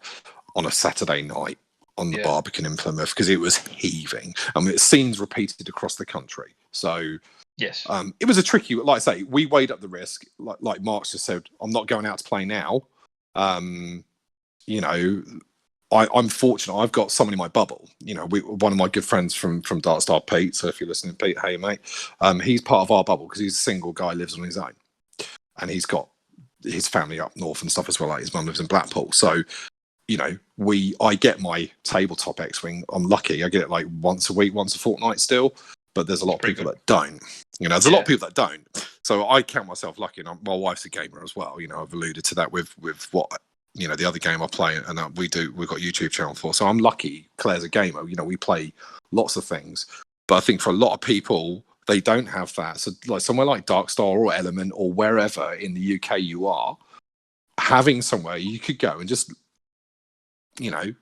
on a Saturday night on the Barbican in Plymouth, because it was heaving. I mean, it's scenes repeated across the country. So yes, it was a tricky, like I say, we weighed up the risk. Like Mark's just said, I'm not going out to play now. You know, I'm fortunate. I've got someone in my bubble. You know, one of my good friends from Darkstar, Pete. So if you're listening, Pete, hey mate, he's part of our bubble because he's a single guy, lives on his own, and he's got his family up north and stuff as well. Like his mum lives in Blackpool, so you know, I get my tabletop X-wing. I'm lucky. I get it like once a week, once a fortnight still. But there's a lot of people that don't. You know, there's a lot of people that don't. So I count myself lucky. And my wife's a gamer as well. You know, I've alluded to that with what you know, the other game I play, and we've got YouTube channel for. So I'm lucky. Claire's a gamer. You know, we play lots of things, but I think for a lot of people, they don't have that. So like somewhere like Darkstar or Element or wherever in the UK you are, having somewhere you could go and just, you know,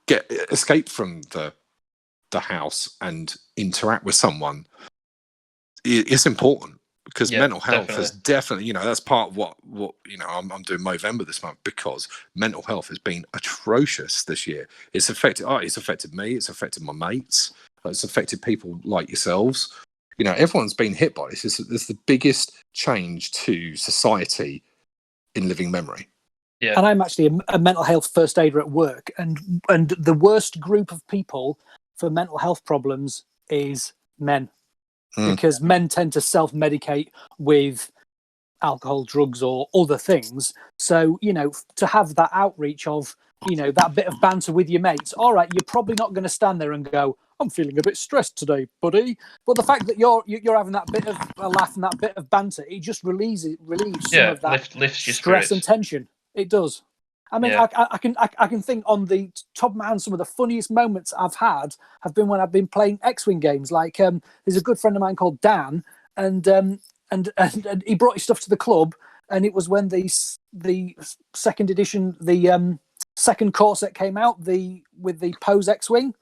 escape from the house and interact with someone, it's important, because mental health is definitely, you know, that's part of what you know, I'm doing Movember this month, because mental health has been atrocious this year. It's affected me, it's affected my mates, it's affected people like yourselves. You know, everyone's been hit by this. It's the biggest change to society in living memory. Yeah. And I'm actually a mental health first aider at work, and the worst group of people for mental health problems is men, because men tend to self-medicate with alcohol, drugs, or other things. So, you know, to have that outreach of, you know, that bit of banter with your mates, all right, you're probably not going to stand there and go, I'm feeling a bit stressed today, buddy. But the fact that you're having that bit of a laugh and that bit of banter, it just relieves some of that lifts your stress spirits and tension. It does. I mean, I can think on the top of my hand, some of the funniest moments I've had have been when I've been playing X-wing games. Like, there's a good friend of mine called Dan, and he brought his stuff to the club, and it was when the second edition, the second core set came out, with the Pose X-wing,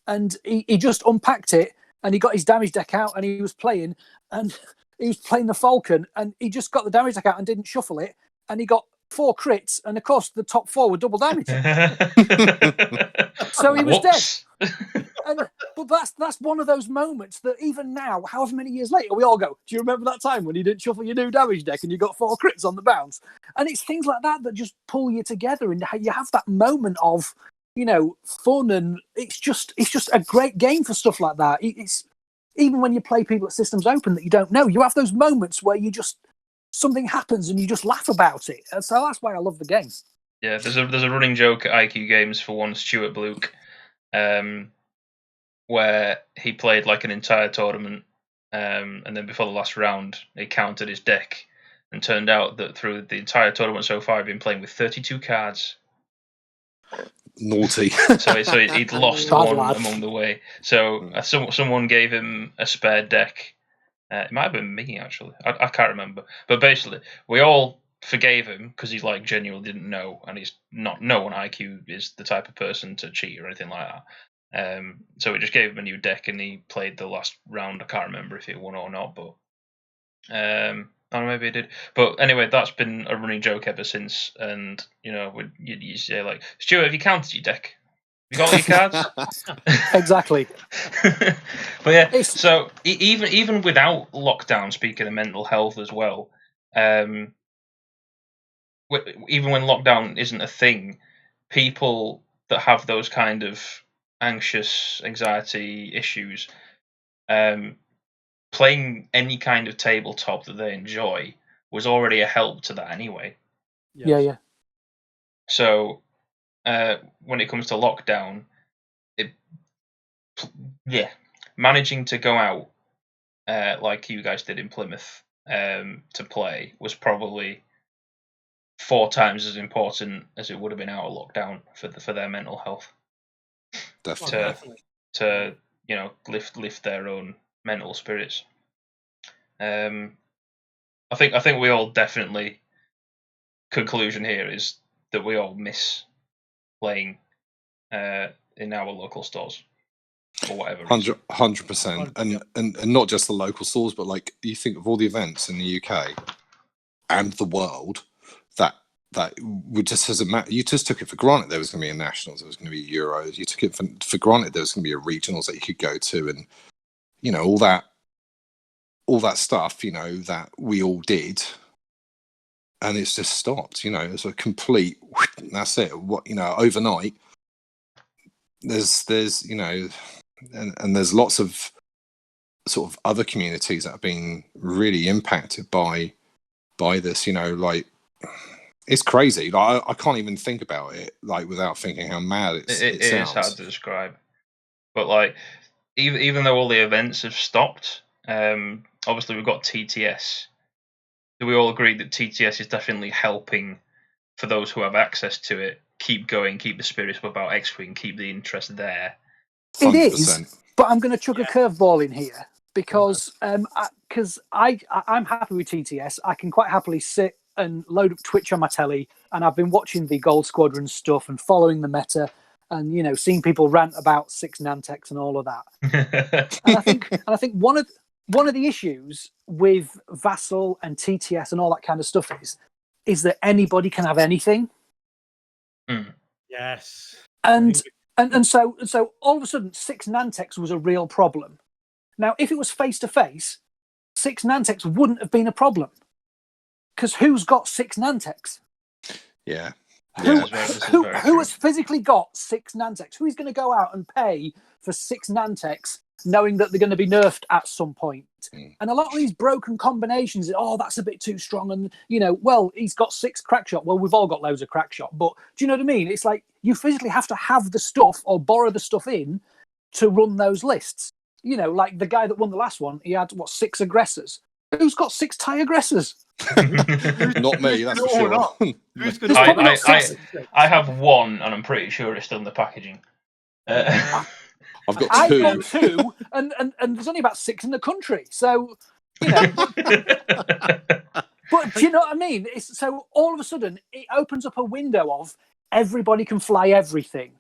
and he just unpacked it, and he got his damage deck out, and he was playing the Falcon, and he just got the damage deck out and didn't shuffle it, and he got 4 crits, and of course the top 4 were double damage. So he was dead. But that's one of those moments that even now, however many years later, we all go, do you remember that time when you didn't shuffle your new damage deck and you got 4 crits on the bounce? And it's things like that just pull you together, and you have that moment of, you know, fun, and it's just a great game for stuff like that. It's even when you play people at Systems Open that you don't know, you have those moments where you just, something happens and you just laugh about it. And so that's why I love the game. Yeah, there's a running joke at IQ Games for one, Stuart Bluke, where he played like an entire tournament, and then before the last round, he counted his deck, and turned out that through the entire tournament so far, he'd been playing with 32 cards. Naughty. So he'd lost one along the way. So someone gave him a spare deck. It might have been me, actually. I can't remember. But basically, we all forgave him because he like genuinely didn't know, and he's not. No one IQ is the type of person to cheat or anything like that. So we just gave him a new deck, and he played the last round. I can't remember if he won or not, but I don't know, maybe he did. But anyway, that's been a running joke ever since. And you know, you say like, Stuart, have you counted your deck? You got all your cards? Exactly. But yeah, so even without lockdown, speaking of mental health as well, even when lockdown isn't a thing, people that have those kind of anxious, anxiety issues, playing any kind of tabletop that they enjoy was already a help to that anyway. Yes. Yeah. So when it comes to lockdown, managing to go out like you guys did in Plymouth to play was probably 4 times as important as it would have been out of lockdown for their mental health. Definitely. To you know, lift their own mental spirits. I think we all definitely, conclusion here is that we all miss playing in our local stores or whatever. 100%, and not just the local stores, but like you think of all the events in the UK and the world that would just as a matter, you just took it for granted there was going to be a nationals, there was going to be Euros, you took it for granted there was going to be a regionals that you could go to, and you know, all that stuff, you know, that we all did, and it's just stopped. You know, it's a complete, that's it. What, you know, overnight there's you know, and there's lots of sort of other communities that have been really impacted by this, you know, like it's crazy. Like I can't even think about it like without thinking how mad it sounds. Is hard to describe. But like even though all the events have stopped, obviously we've got TTS. Do we all agree that TTS is definitely helping for those who have access to it keep going, keep the spirit up about X-wing, keep the interest there. It is, but I'm going to chuck a curveball in here because I'm happy with TTS. I can quite happily sit and load up Twitch on my telly, and I've been watching the Gold Squadron stuff and following the meta, and seeing people rant about 6 Nantex and all of that. and I think one of the issues with Vassal and TTS and all that kind of stuff is that anybody can have anything. Yes. And so all of a sudden, 6 Nantex was a real problem. Now, if it was face-to-face, 6 Nantex wouldn't have been a problem. Because who's got 6 Nantex? Yeah. Who has physically got 6 Nantex? Who is going to go out and pay for 6 Nantex knowing that they're going to be nerfed at some point? And a lot of these broken combinations, that's a bit too strong. And, he's got 6 crackshot. Well, we've all got loads of crackshot. But do you know what I mean? It's like you physically have to have the stuff or borrow the stuff in to run those lists. Like the guy that won the last one, he had, 6 aggressors? Who's got 6 TIE aggressors? Not me, that's for sure. I have 1, and I'm pretty sure it's still in the packaging. I've got 2. I've got 2, and there's only about 6 in the country. So, But do you know what I mean? So all of a sudden, it opens up a window of everybody can fly everything.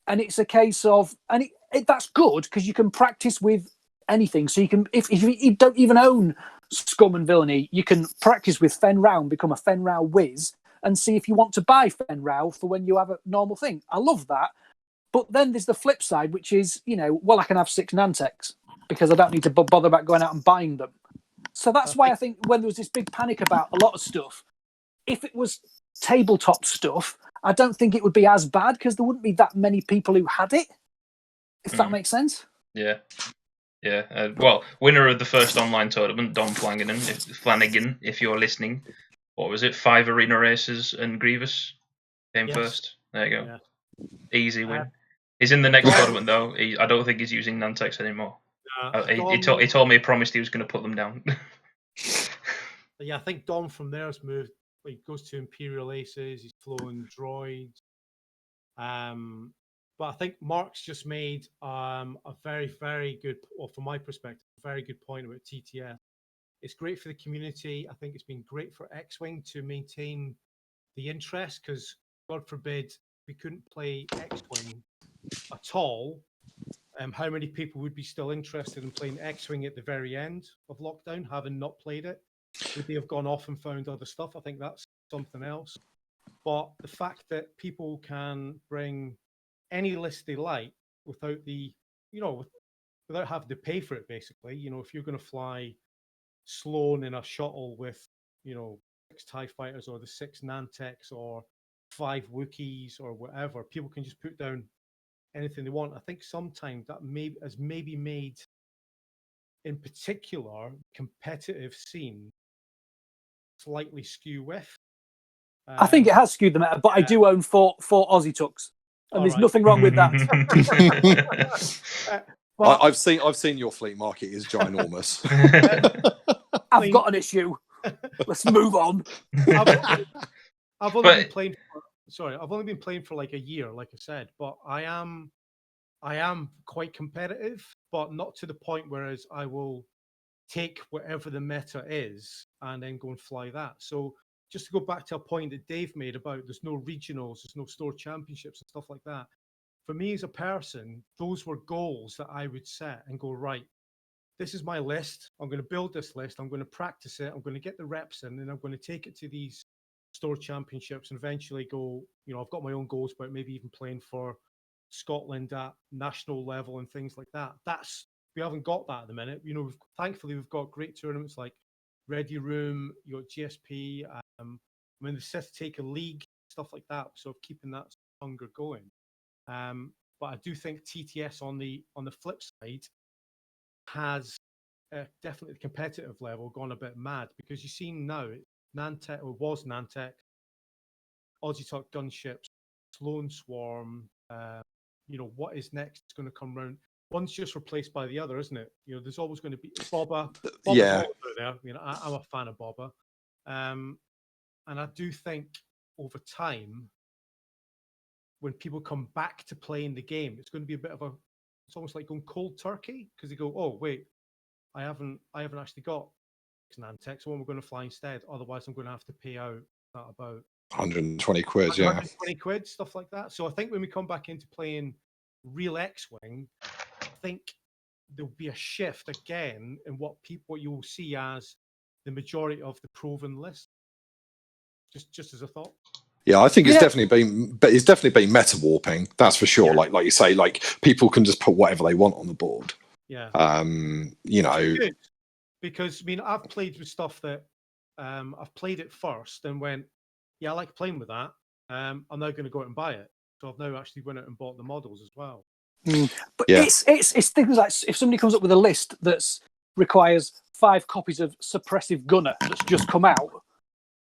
And it's a case of, and that's good because you can practice with anything. So you can, if you don't even own Scum and Villainy, you can practice with Fen Rao and become a Fen Rao whiz and see if you want to buy Fen Rao for when you have a normal thing. I love that. But then there's the flip side, which is, I can have 6 Nantex because I don't need to bother about going out and buying them. So that's why I think when there was this big panic about a lot of stuff, if it was tabletop stuff, I don't think it would be as bad because there wouldn't be that many people who had it, if that makes sense. Yeah. Yeah. Well, winner of the first online tournament, Don Flanagan, if you're listening. What was it? 5 arena races and Grievous came first. There you go. Yeah. Easy win. He's in the next tournament, though. I don't think he's using Nantex anymore. He told me he promised he was going to put them down. Yeah, I think Dom from there's moved. He goes to Imperial Aces. He's flown droids. But I think Mark's just made a very, very good, well, from my perspective, a very good point about TTS. It's great for the community. I think it's been great for X-Wing to maintain the interest because, God forbid, we couldn't play X-Wing at all. How many people would be still interested in playing X-Wing at the very end of lockdown, having not played it? Would they have gone off and found other stuff? I think that's something else. But the fact that people can bring any list they like without without having to pay for it, basically. If you're going to fly Sloan in a shuttle with, 6 TIE fighters or the 6 Nantex or 5 Wookiees or whatever, people can just put down anything they want. I think sometimes that has maybe made, in particular, competitive scene slightly skew with. I think it has skewed the meta, but I do own 4 Aussie Tucks, and there's nothing wrong with that. I've seen your fleet, Mark. It is ginormous. I've got an issue. Let's move on. I've only been playing. I've only been playing for like a year, like I said, but I am quite competitive, but not to the point whereas I will take whatever the meta is and then go and fly that. So just to go back to a point that Dave made about there's no regionals, there's no store championships and stuff like that. For me as a person, those were goals that I would set and go, right, this is my list. I'm going to build this list. I'm going to practice it. I'm going to get the reps in, and I'm going to take it to these store championships and eventually go, I've got my own goals about maybe even playing for Scotland at national level and things like that. We haven't got that at the minute. Thankfully we've got great tournaments like Ready Room, you got GSP, the Sith take a league, stuff like that. So keeping that hunger going. But I do think TTS on the flip side has definitely the competitive level gone a bit mad because you've seen now Nantex Aussie Talk gunships, Sloan Swarm. What is next is going to come round. One's just replaced by the other, isn't it? There's always going to be Boba. Yeah. There. I'm a fan of Boba. And I do think over time, when people come back to playing the game, it's going to be a bit of it's almost like going cold turkey, because they go, oh wait, I haven't actually got Nantex, so we're going to fly instead. Otherwise, I'm going to have to pay out that about 120 quid, yeah. 120 quid, stuff like that. So I think when we come back into playing real X-wing, I think there'll be a shift again in what you'll see as the majority of the proven list. Just as a thought. Yeah, I think it's definitely been meta warping. That's for sure. Yeah. Like you say, like people can just put whatever they want on the board. Yeah. You know, good, because I mean, I've played with stuff that I've played it first and went, yeah, I like playing with that. I'm now going to go out and buy it. So I've now actually went out and bought the models as well. But it's things like, if somebody comes up with a list that requires 5 copies of Suppressive Gunner that's just come out,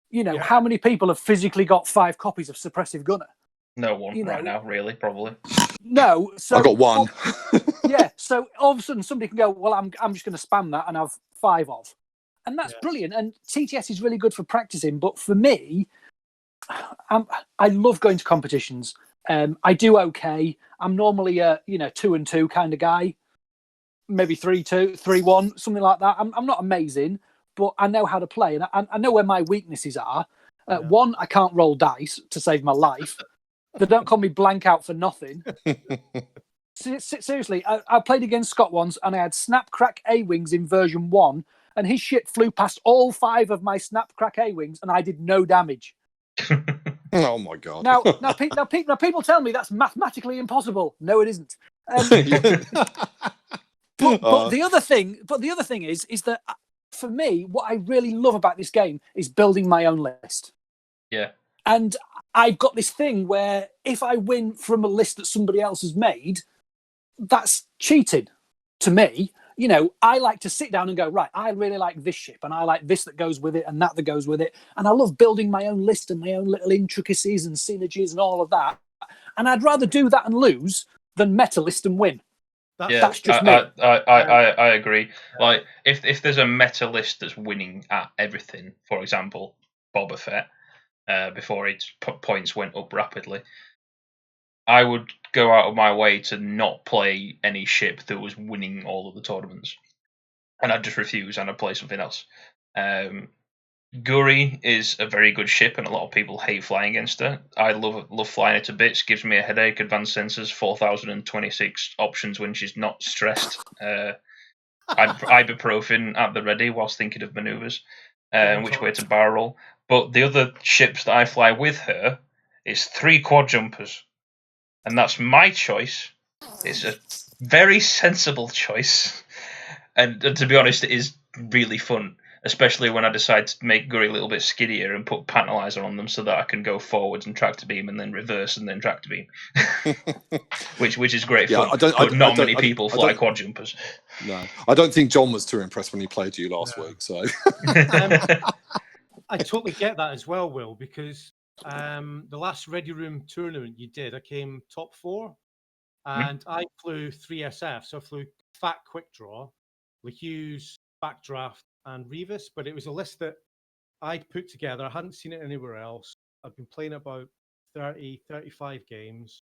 you know, how many people have physically got 5 copies of Suppressive Gunner? No one right now, really, probably. No. So I got 1. So all of a sudden somebody can go, well, I'm just going to spam that and have 5 of. And that's brilliant. And TTS is really good for practicing. But for me, I love going to competitions. I do okay. I'm normally a 2-2 kind of guy, maybe 3-2, 3-1, something like that. I'm not amazing, but I know how to play, and I know where my weaknesses are. One, I can't roll dice to save my life. They don't call me blank out for nothing. Seriously, I played against Scott once, and I had Snap Crack A-Wings in version 1, and his shit flew past all 5 of my Snap Crack A-Wings, and I did no damage. Oh my god! Now, people tell me that's mathematically impossible. No, it isn't. But the other thing is that for me, what I really love about this game is building my own list. Yeah. And I've got this thing where if I win from a list that somebody else has made, that's cheating to me. You know, I like to sit down and go, right, I really like this ship and I like this that goes with it and that goes with it. And I love building my own list and my own little intricacies and synergies and all of that. And I'd rather do that and lose than meta list and win. That's just me. I agree. Like, if there's a meta list that's winning at everything, for example, Boba Fett, before its points went up rapidly, I would go out of my way to not play any ship that was winning all of the tournaments, and I'd just refuse and I'd play something else. Guri is a very good ship, and a lot of people hate flying against her. I love flying her to bits. Gives me a headache. Advanced sensors, 4026 options when she's not stressed. Ibuprofen at the ready whilst thinking of manoeuvres, which way to barrel roll. But the other ships that I fly with her is 3 quad jumpers. And that's my choice. It's a very sensible choice. And to be honest, it is really fun, especially when I decide to make Guri a little bit skiddier and put Panelizer on them so that I can go forwards and tractor beam and then reverse and then tractor beam, which is great fun. But not many people fly quad jumpers. No, I don't think John was too impressed when he played you last week. So I totally get that as well, Will, because the last Ready Room tournament you did, I came top 4, and I flew 3 SF. So I flew Fat Quick Draw, LeHughes, Backdraft, and Revis. But it was a list that I'd put together. I hadn't seen it anywhere else. I've been playing about 30, 35 games,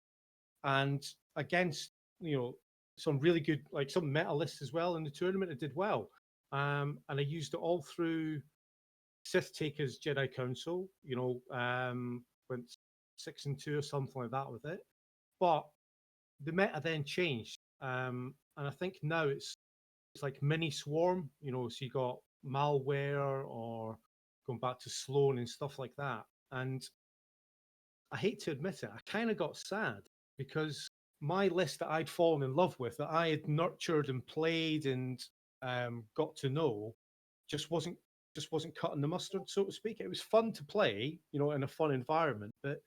and against some really good, like some meta lists as well in the tournament. It did well, and I used it all through Sith Taker's Jedi Council, went 6-2 or something like that with it. But the meta then changed, and I think now it's like mini Swarm. So you got Malware or going back to Sloan and stuff like that. And I hate to admit it, I kind of got sad because my list that I'd fallen in love with, that I had nurtured and played and got to know, just wasn't cutting the mustard, so to speak. It was fun to play, in a fun environment. But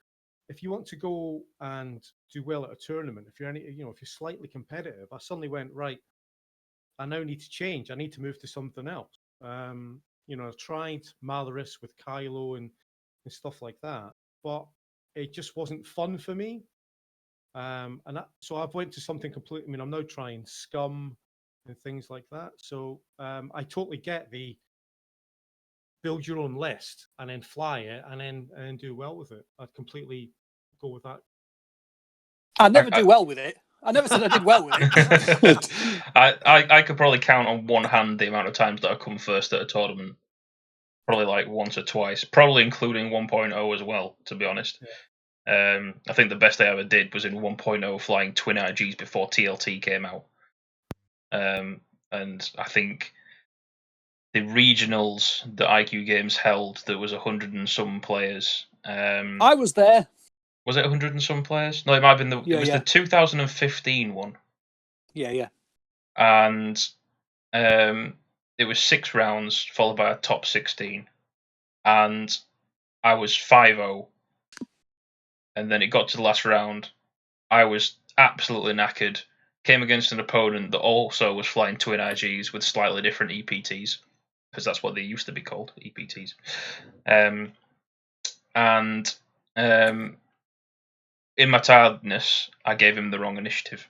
if you want to go and do well at a tournament, if you're if you're slightly competitive, I suddenly went, right, I now need to change. I need to move to something else. I tried Malaris with Kylo and stuff like that, but it just wasn't fun for me. So I've went to something completely. I mean, I'm now trying Scum and things like that. So I totally get the build your own list and then fly it and then do well with it. I'd completely go with that I never do well with it. I never said I did well with it. I could probably count on one hand the amount of times that I come first at a tournament. Probably like once or twice, probably including 1.0 as well, to be honest. I think the best I ever did was in 1.0 flying twin IGs before TLT came out. And I think the regionals that IQ Games held, there was 100 and some players. I was there. Was it 100 and some players? No, it might have been the 2015 one. Yeah. And it was 6 rounds followed by a top 16, and I was 5-0. And then it got to the last round. I was absolutely knackered. Came against an opponent that also was flying twin IGs with slightly different EPTs, because that's what they used to be called, EPTs. In my tiredness, I gave him the wrong initiative.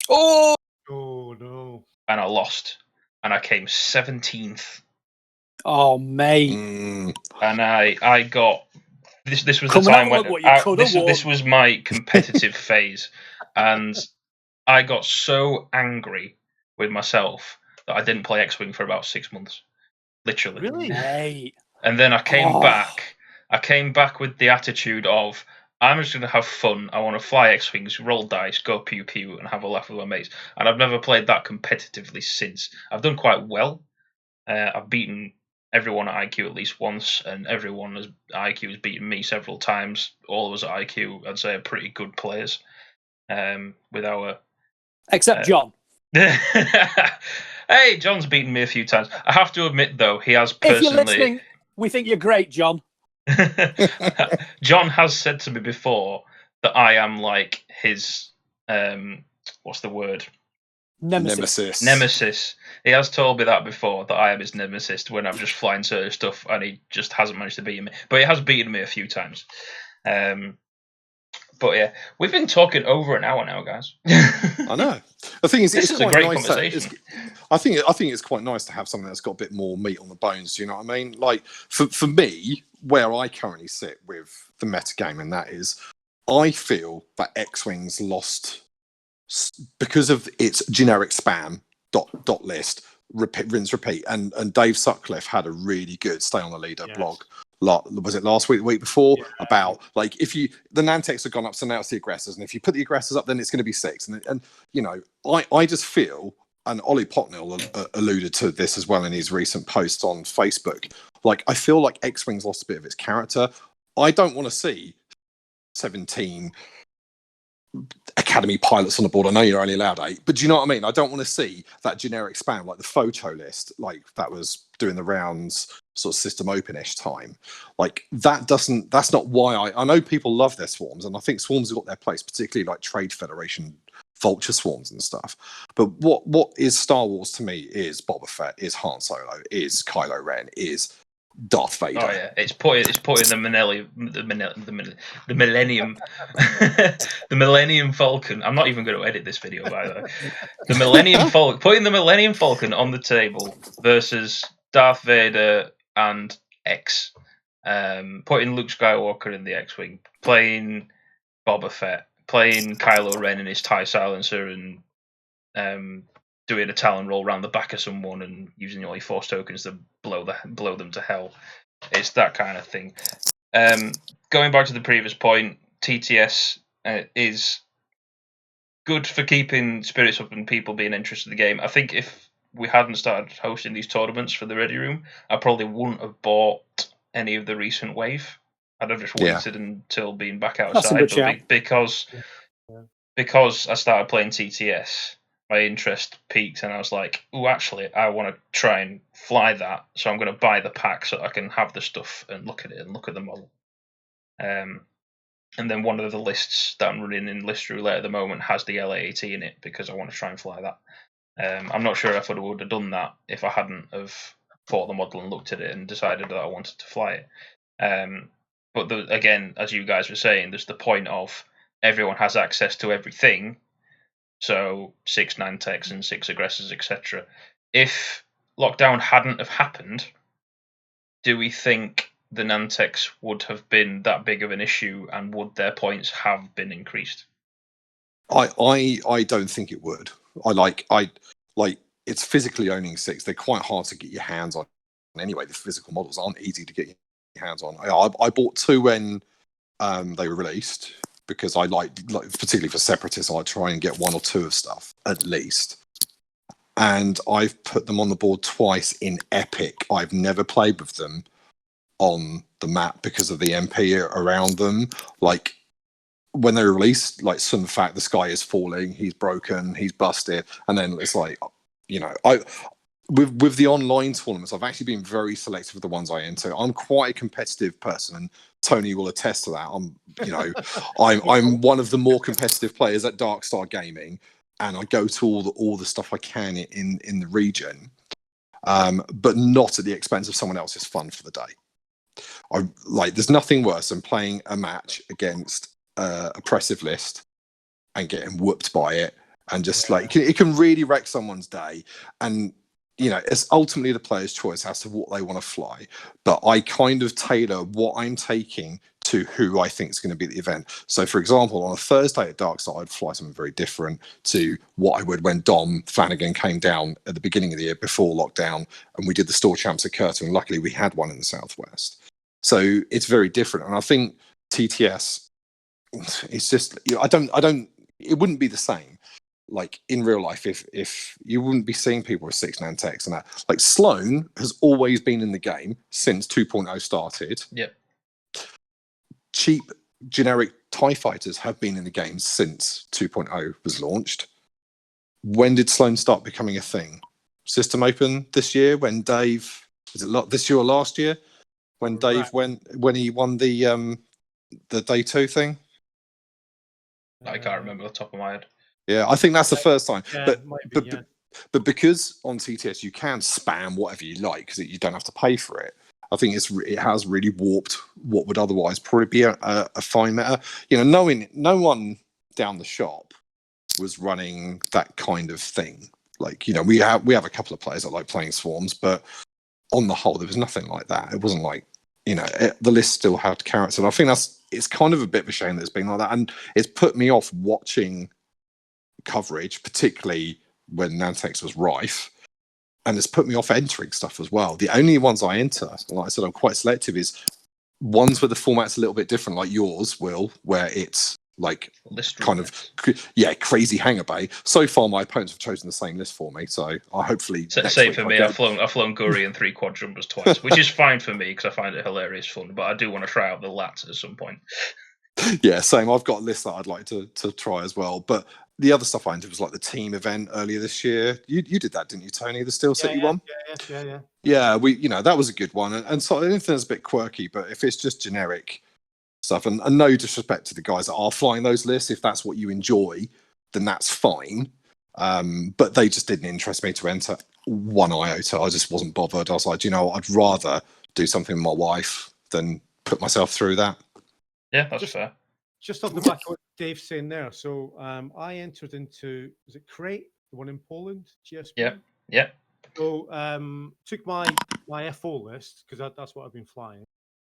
Oh no! And I lost, and I came 17th. Oh, mate! And I got this was the time when this was my competitive phase, and I got so angry with myself that I didn't play X-wing for about 6 months, literally. Really? Mate. And then I came back. I came back with the attitude of, I'm just going to have fun. I want to fly X-wings, roll dice, go pew pew, and have a laugh with my mates. And I've never played that competitively since. I've done quite well. I've beaten everyone at IQ at least once, and everyone at IQ has beaten me several times. All of us at IQ, I'd say, are pretty good players. With our except John. Hey, John's beaten me a few times. I have to admit, though, he has personally. If you're listening, we think you're great, John. John has said to me before that I am like his what's the word? Nemesis. He has told me that before, that I am his nemesis when I'm just flying certain stuff, and he just hasn't managed to beat me. But he has beaten me a few times. But yeah, we've been talking over an hour now, guys. I know. The thing is, this it's is quite a great nice conversation. I think it's quite nice to have something that's got a bit more meat on the bones. Do you know what I mean? Like for me, where I currently sit with the metagame, and that is, I feel that X-wings lost because of its generic spam dot list, rinse repeat, and Dave Sutcliffe had a really good Stay on the Leader blog. Was it last week, the week before? About like, if you, the Nantex have gone up, so now it's the aggressors, and if you put the aggressors up, then it's going to be 6. And you know, I just feel, and Ollie Potnell alluded to this as well in his recent post on Facebook, like, I feel like X-wings lost a bit of its character. I don't want to see 17 academy pilots on the board. I know you're only allowed 8, but do you know what I mean? I don't want to see that generic spam, like the photo list, like that was doing the rounds sort of system open-ish time. Like that's not why I know people love their swarms, and I think swarms have got their place, particularly like Trade Federation vulture swarms and stuff. But what is Star Wars to me is Boba Fett, is Han Solo, is Kylo Ren, is Darth Vader. Oh yeah, it's putting the Millennium the Millennium Falcon. I'm not even going to edit this video, by the way. The Millennium Falcon, putting the Millennium Falcon on the table versus Darth Vader and X. Putting Luke Skywalker in the X-wing, playing Boba Fett, playing Kylo Ren in his TIE silencer, and doing a Talon roll around the back of someone and using all your Force tokens to blow them to hell. It's that kind of thing. Going back to the previous point, TTS is good for keeping spirits up and people being interested in the game. I think if we hadn't started hosting these tournaments for the Ready Room, I probably wouldn't have bought any of the recent wave. I'd have just waited until being back outside. Because I started playing TTS, my interest peaked, and I was like, "Oh, actually, I want to try and fly that." So I'm going to buy the pack so I can have the stuff and look at it and look at the model. And then one of the lists that I'm running in List Roulette at the moment has the LAAT in it because I want to try and fly that. I'm not sure if I would have done that if I hadn't have bought the model and looked at it and decided that I wanted to fly it. But again, as you guys were saying, there's the point of everyone has access to everything. So 6 Nantex and 6 aggressors, etc. If lockdown hadn't have happened, do we think the Nantex would have been that big of an issue, and would their points have been increased? I don't think it would. I like it's physically owning 6. They're quite hard to get your hands on. Anyway, the physical models aren't easy to get your hands on. I bought 2 when they were released because I like particularly for Separatists, I try and get 1 or 2 of stuff at least. And I've put them on the board twice in Epic. I've never played with them on the map because of the MP around them. Like when they were released, like some fact the sky is falling, he's broken, he's busted, and then it's like, you know, with the online tournaments, I've actually been very selective with the ones I enter. I'm quite a competitive person, and Tony will attest to that. I'm one of the more competitive players at Darkstar Gaming, and I go to all the stuff I can in the region, but not at the expense of someone else's fun for the day. There's nothing worse than playing a match against oppressive list and getting whooped by it, and just it can really wreck someone's day. And you know, it's ultimately the player's choice as to what they want to fly, but I kind of tailor what I'm taking to who I think is going to be at the event. So for example, on a Thursday at Darkside, I'd fly something very different to what I would when Dom Flanagan came down at the beginning of the year before lockdown, and we did the store champs at Curtin, and luckily we had one in the Southwest. So it's very different, and I think TTS, it's just, you know, it wouldn't be the same like in real life if you wouldn't be seeing people with 6 Nantex and that. Like Sloan has always been in the game since 2.0 started. Yep. Cheap generic TIE fighters have been in the game since 2.0 was launched. When did Sloan start becoming a thing? System Open this year when Dave, this year or last year when Dave when he won the day 2 thing? I can't remember off the top of my head. Yeah, I think that's the first time. Yeah, but because on TTS you can spam whatever you like because you don't have to pay for it. I think it has really warped what would otherwise probably be a fine meta. You know, no one down the shop was running that kind of thing. Like, you know, we have a couple of players that like playing swarms, but on the whole, there was nothing like that. It wasn't like, you know, the list still had carrots, and I think it's kind of a bit of a shame that it's been like that, and it's put me off watching coverage, particularly when Nantex was rife, and it's put me off entering stuff as well. The only ones I enter, like I said, I'm quite selective, is ones where the format's a little bit different, like yours, Will, where it's like list kind of crazy hangar bay. So far, my opponents have chosen the same list for me, so I hopefully same for me. I've flown Guri and 3 quadrumbers twice, which is fine for me because I find it hilarious fun. But I do want to try out the lats at some point. Yeah, same. I've got a list that I'd like to try as well. But the other stuff I entered was like the team event earlier this year. You did that, didn't you, Tony? The Steel City one? Yeah. Yeah, that was a good one. And so anything that's a bit quirky, but if it's just generic stuff, and no disrespect to the guys that are flying those lists, if that's what you enjoy, then that's fine. But they just didn't interest me to enter one iota. I just wasn't bothered. I was like, you know, I'd rather do something with my wife than put myself through that. Yeah, that's fair. Just off the back of what Dave's saying there, so I entered into, was it Crate, the one in Poland, GSP? Yeah. So took my FO list, because that's what I've been flying.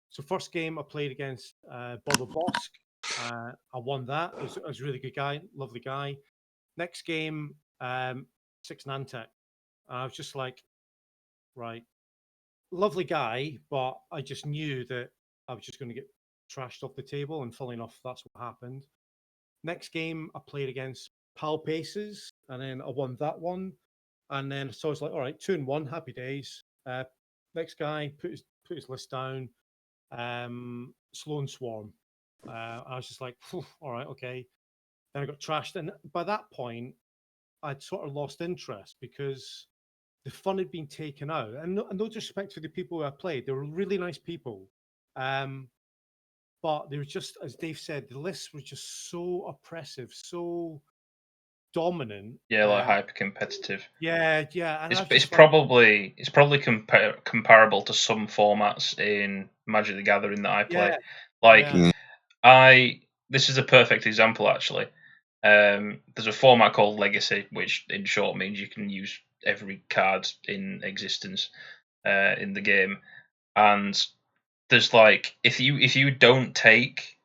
So first game I played against Boba Bosk. I won that. It was a really good guy, lovely guy. Next game, 6 Nantek. I was just like, right, lovely guy, but I just knew that I was just going to get trashed off the table, and funnily enough, that's what happened. Next game, I played against Pal Paces, and then I won that one. And then so I was like, all right, 2-1, happy days. Next guy put his list down, Sloan Swarm. I was just like, all right, okay. Then I got trashed, and by that point, I'd sort of lost interest because the fun had been taken out. And no disrespect to the people who I played, they were really nice people. But they were just, as Dave said, the lists were just so oppressive, so dominant. Yeah, like hyper competitive. Yeah. And it's probably comparable to some formats in Magic the Gathering that I play. This is a perfect example actually. There's a format called Legacy, which in short means you can use every card in existence in the game, and there's like if you don't take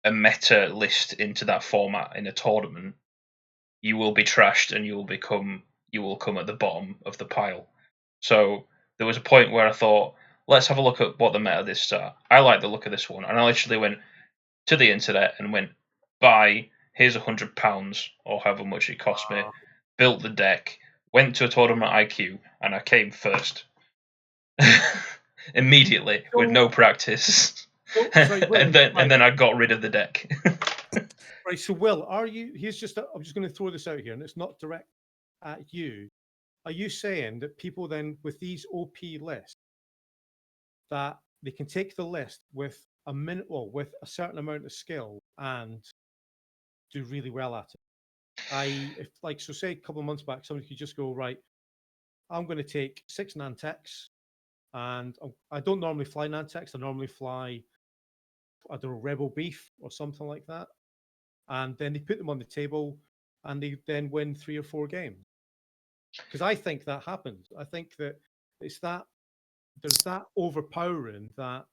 a meta list into that format in a tournament, you will be trashed and you will come at the bottom of the pile. So there was a point where I thought, let's have a look at what the meta lists are. I like the look of this one, and I literally went to the internet and went, buy, here's £100 or however much it cost me, built the deck, went to a tournament IQ, and I came first. Immediately, with no practice. Sorry, Will, and then I got rid of the deck. Right, so Will, I'm just going to throw this out here, and it's not direct at you. Are you saying that people then with these OP lists that they can take the list with with a certain amount of skill and do really well at it? So say a couple of months back, somebody could just go, right, I'm going to take 6 Nantex, and I don't normally fly Nantex. I normally fly, I don't know, Rebel Beef or something like that. And then they put them on the table and they then win 3 or 4 games. Because I think that happens. I think that there's that overpowering that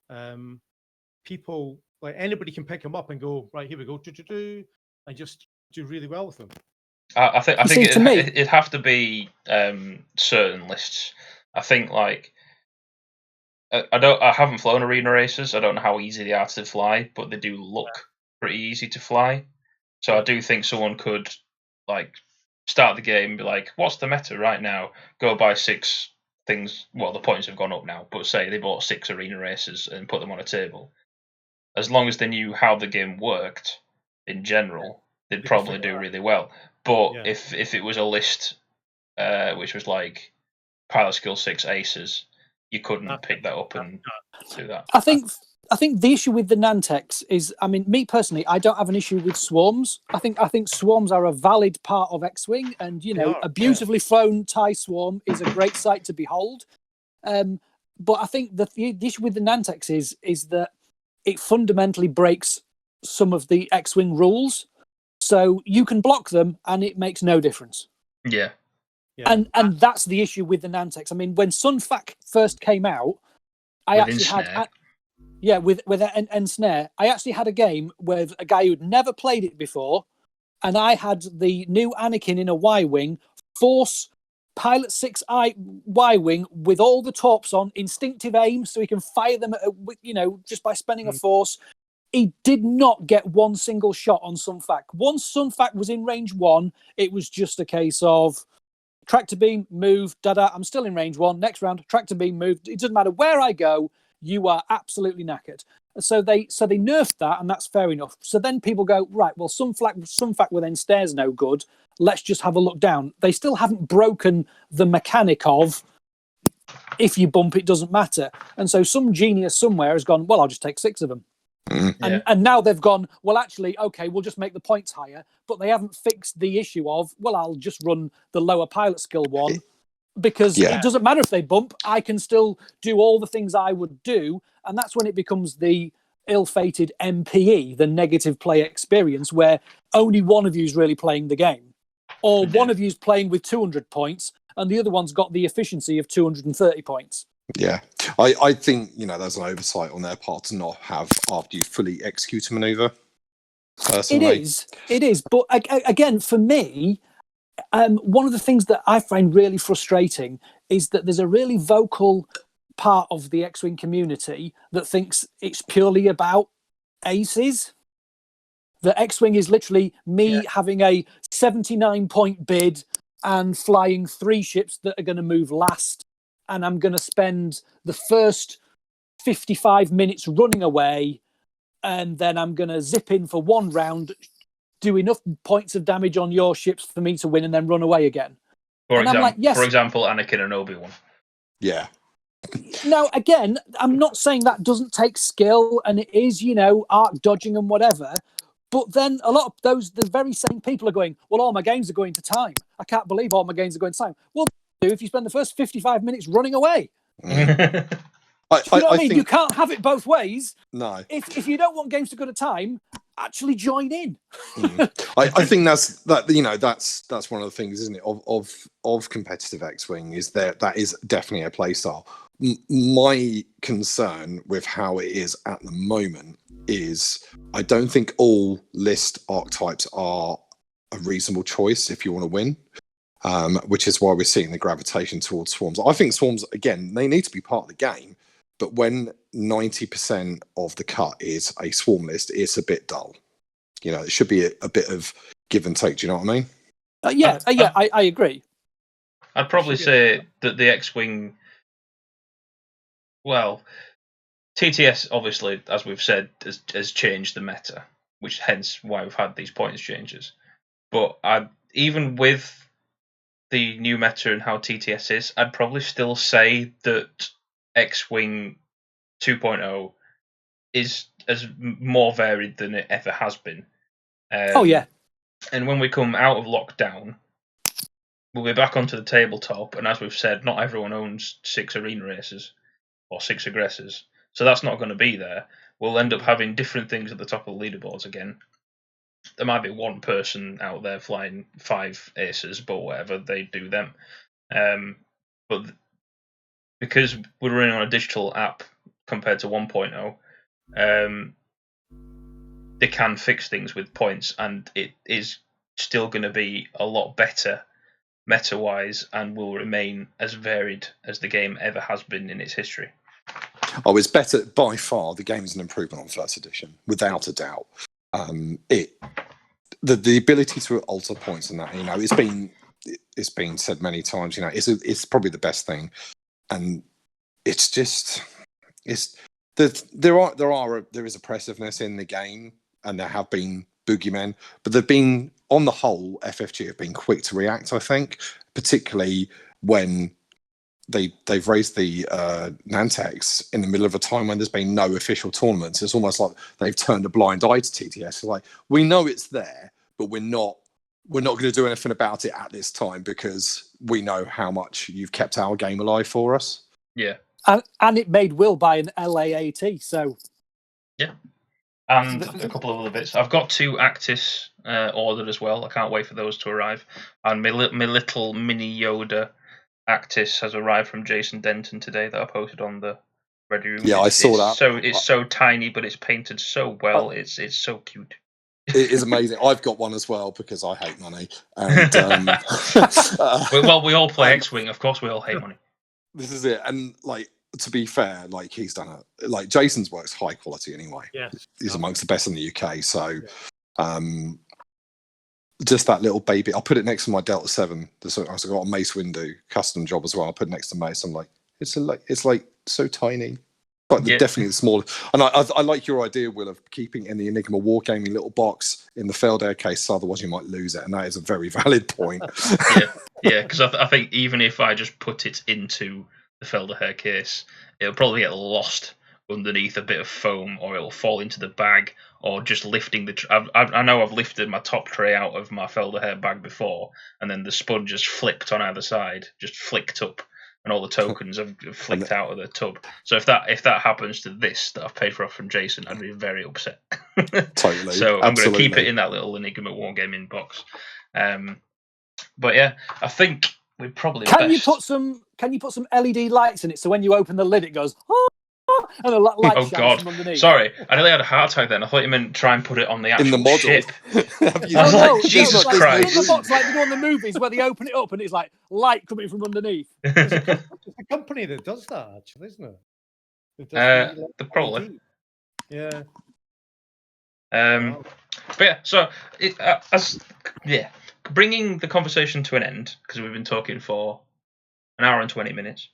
people, like anybody can pick them up and go, right, here we go, and just do really well with them. I think it'd have to be certain lists. I think like I haven't flown arena races. I don't know how easy they are to fly, but they do look pretty easy to fly. So I do think someone could like start the game and be like, what's the meta right now? Go buy 6 things. Well, the points have gone up now, but say they bought 6 arena races and put them on a table. As long as they knew how the game worked in general, they'd probably do really well. But if it was a list which was like pilot skill 6 aces, you couldn't pick that up and do that. I think the issue with the Nantex is, I mean, me personally, I don't have an issue with swarms. I think swarms are a valid part of X-wing, and a beautifully flown TIE swarm is a great sight to behold. But I think the issue with the Nantex is that it fundamentally breaks some of the X-wing rules. So you can block them, and it makes no difference. Yeah. And that's the issue with the Nantex. I mean, when Sunfac first came out, I actually had with an Ensnare. I actually had a game with a guy who'd never played it before, and I had the new Anakin in a Y-wing force Pilot 6 Y-wing with all the torps on, instinctive aim, so he can fire them just by spending a force. He did not get one single shot on Sunfac. Once Sunfac was in range 1, it was just a case of tractor beam, move, I'm still in range 1. Next round, tractor beam, move. It doesn't matter where I go, you are absolutely knackered. So they nerfed that, and that's fair enough. So then people go, right, well, Sunfac with Ensnare's no good. Let's just have a look down. They still haven't broken the mechanic of if you bump, it doesn't matter. And so some genius somewhere has gone, well, I'll just take 6 of them. And now they've gone, well, actually, okay, we'll just make the points higher. But they haven't fixed the issue of, well, I'll just run the lower pilot skill one because it doesn't matter if they bump. I can still do all the things I would do. And that's when it becomes the ill-fated MPE, the negative play experience, where only one of you is really playing the game. Or one of you is playing with 200 points and the other one's got the efficiency of 230 points. Yeah, I think there's an oversight on their part to not have after you fully execute a maneuver. Personally, it is. But again, for me, one of the things that I find really frustrating is that there's a really vocal part of the X-wing community that thinks it's purely about aces. The X-wing is literally me having a 79-point bid and flying 3 ships that are going to move last. And I'm going to spend the first 55 minutes running away, and then I'm going to zip in for 1 round, do enough points of damage on your ships for me to win, and then run away again. For example, Anakin and Obi-Wan. Yeah. Now, again, I'm not saying that doesn't take skill, and it is, arc dodging and whatever. But then a lot of the very same people are going, well, all my games are going to time. I can't believe all my games are going to time. Well, if you spend the first 55 minutes running away. I mean? You can't have it both ways. No. If you don't want games to go to time, actually join in. I think that's one of the things, isn't it, of competitive X-wing, is that is definitely a play style. My concern with how it is at the moment is I don't think all list archetypes are a reasonable choice if you want to win, which is why we're seeing the gravitation towards swarms. I think swarms, again, they need to be part of the game, but when 90% of the cut is a swarm list, it's a bit dull. It should be a bit of give and take. Do you know what I mean? I agree. I'd probably say that the X-wing. Well, TTS obviously, as we've said, has changed the meta, which hence why we've had these points changes. But even with the new meta and how TTS is, I'd probably still say that X-wing 2.0 is as more varied than it ever has been. And when we come out of lockdown, we'll be back onto the tabletop, and as we've said, not everyone owns 6 arena races or 6 aggressors, so that's not going to be there. We'll end up having different things at the top of the leaderboards again. There might be one person out there flying 5 aces, but whatever, they do them. But because we're running on a digital app compared to 1.0, they can fix things with points, and it is still going to be a lot better meta-wise and will remain as varied as the game ever has been in its history. Oh, it's better by far. The game is an improvement on first edition, without a doubt. The ability to alter points and that, it's been said many times. It's probably the best thing, and there is oppressiveness in the game, and there have been boogeymen, but they've been, on the whole, FFG have been quick to react. I think, particularly when they've raised the Nantex in the middle of a time when there's been no official tournaments. It's almost like they've turned a blind eye to TTS. It's like, we know it's there, but we're not going to do anything about it at this time because we know how much you've kept our game alive for us. Yeah, and it made Will buy an LAAT. So yeah, and a couple of other bits. I've got 2 Actis ordered as well. I can't wait for those to arrive. And my little mini Yoda Actis has arrived from Jason Denton today that I posted on the Ready Room. Yeah, I saw that. So it's so tiny, but it's painted so well. It's so cute. It is amazing. I've got one as well because I hate money. And well, we all play X-wing. Of course, we all hate money. This is it. And to be fair, he's done it. Jason's work's high quality anyway. Yes, he's amongst the best in the UK. So, just that little baby. I'll put it next to my Delta 7. I've got a Mace Windu custom job as well. I'll put it next to Mace. I'm like, it's so tiny. But definitely the smallest. And I like your idea, Will, of keeping in the Enigma Wargaming little box in the failed air case, otherwise you might lose it. And that is a very valid point. Yeah, because I think even if I just put it into the Felder hair case, it'll probably get lost underneath a bit of foam, or it'll fall into the bag, or just lifting the. I know I've lifted my top tray out of my Felder hair bag before, and then the sponge just flipped on either side, just flicked up, and all the tokens have flicked out of the tub. So if that happens to this that I've paid for off from Jason, I'd be very upset. Totally. So I'm going to keep it in that little Enigma Wargaming box. But yeah, I think we probably Can you put some LED lights in it so when you open the lid it goes and the light shines from underneath? Sorry, I nearly had a heart attack then. I thought you meant try and put it on the actual in the model ship. I was like, Jesus Christ! The box like they do on the movies where they open it up and it's like light coming from underneath. It's a company that does that, actually, isn't it? The probably. Yeah. But yeah, so bringing the conversation to an end, because we've been talking for an hour and 20 minutes,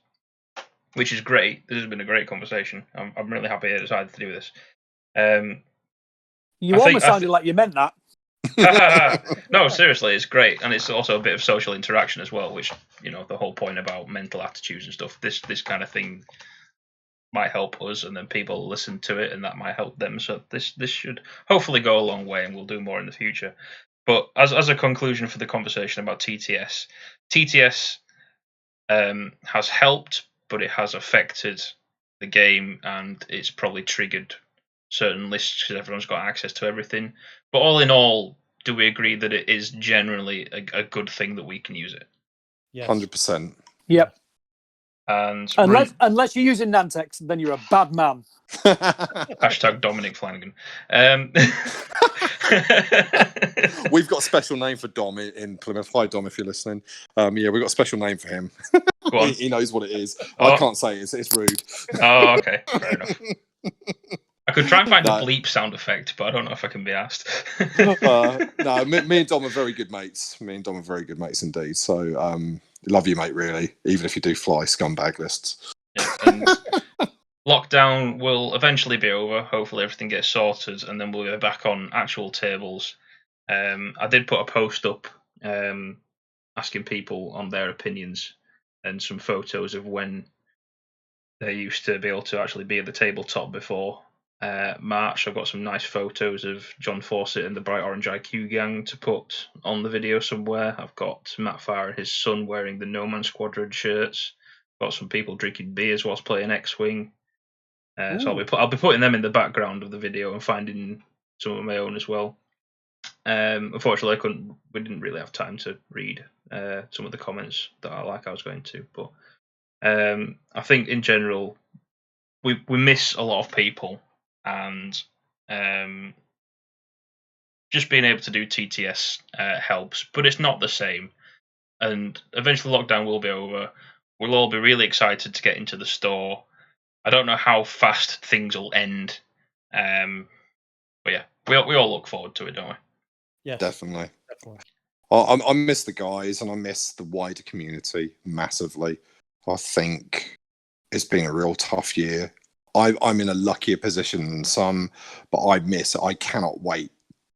which is great. This has been a great conversation. I'm really happy I decided to do this. You almost sounded like you meant that. No, seriously, it's great, and it's also a bit of social interaction as well, which, the whole point about mental attitudes and stuff. This kind of thing might help us, and then people listen to it, and that might help them. So this should hopefully go a long way, and we'll do more in the future. But as a conclusion for the conversation about TTS, has helped, but it has affected the game, and it's probably triggered certain lists because everyone's got access to everything. But all in all, do we agree that it is generally a good thing that we can use it? Yes. 100%. Yep. And Unless you're using Nantex, then you're a bad man. hashtag Dominic Flanagan. We've got a special name for Dom in Plymouth. Hi, Dom, if you're listening. Yeah, we've got a special name for him. He knows what it is. Oh. I can't say it. It's rude. Oh, okay. Fair enough. I could try and find a bleep sound effect, but I don't know if I can be asked. No, me and Dom are very good mates. Me and Dom are very good mates indeed. So, love you, mate, really, even if you do fly scumbag lists. Yeah, and lockdown will eventually be over. Hopefully everything gets sorted, and then we'll be back on actual tables. I did put a post up asking people on their opinions and some photos of when they used to be able to actually be at the tabletop before March. I've got some nice photos of John Fawcett and the Bright Orange IQ gang to put on the video somewhere. I've got Matt Farr and his son wearing the No Man Squadron shirts. Got some people drinking beers whilst playing X-wing. So I'll be putting them in the background of the video and finding some of my own as well. Unfortunately, we didn't really have time to read some of the comments that I was going to, but I think in general we miss a lot of people, and just being able to do TTS helps, but it's not the same. And eventually lockdown will be over. We'll all be really excited to get into the store. I don't know how fast things will end, but yeah, we all look forward to it, don't we? Yeah, definitely. I miss the guys, and I miss the wider community massively. I think it's been a real tough year. I'm in a luckier position than some, but I cannot wait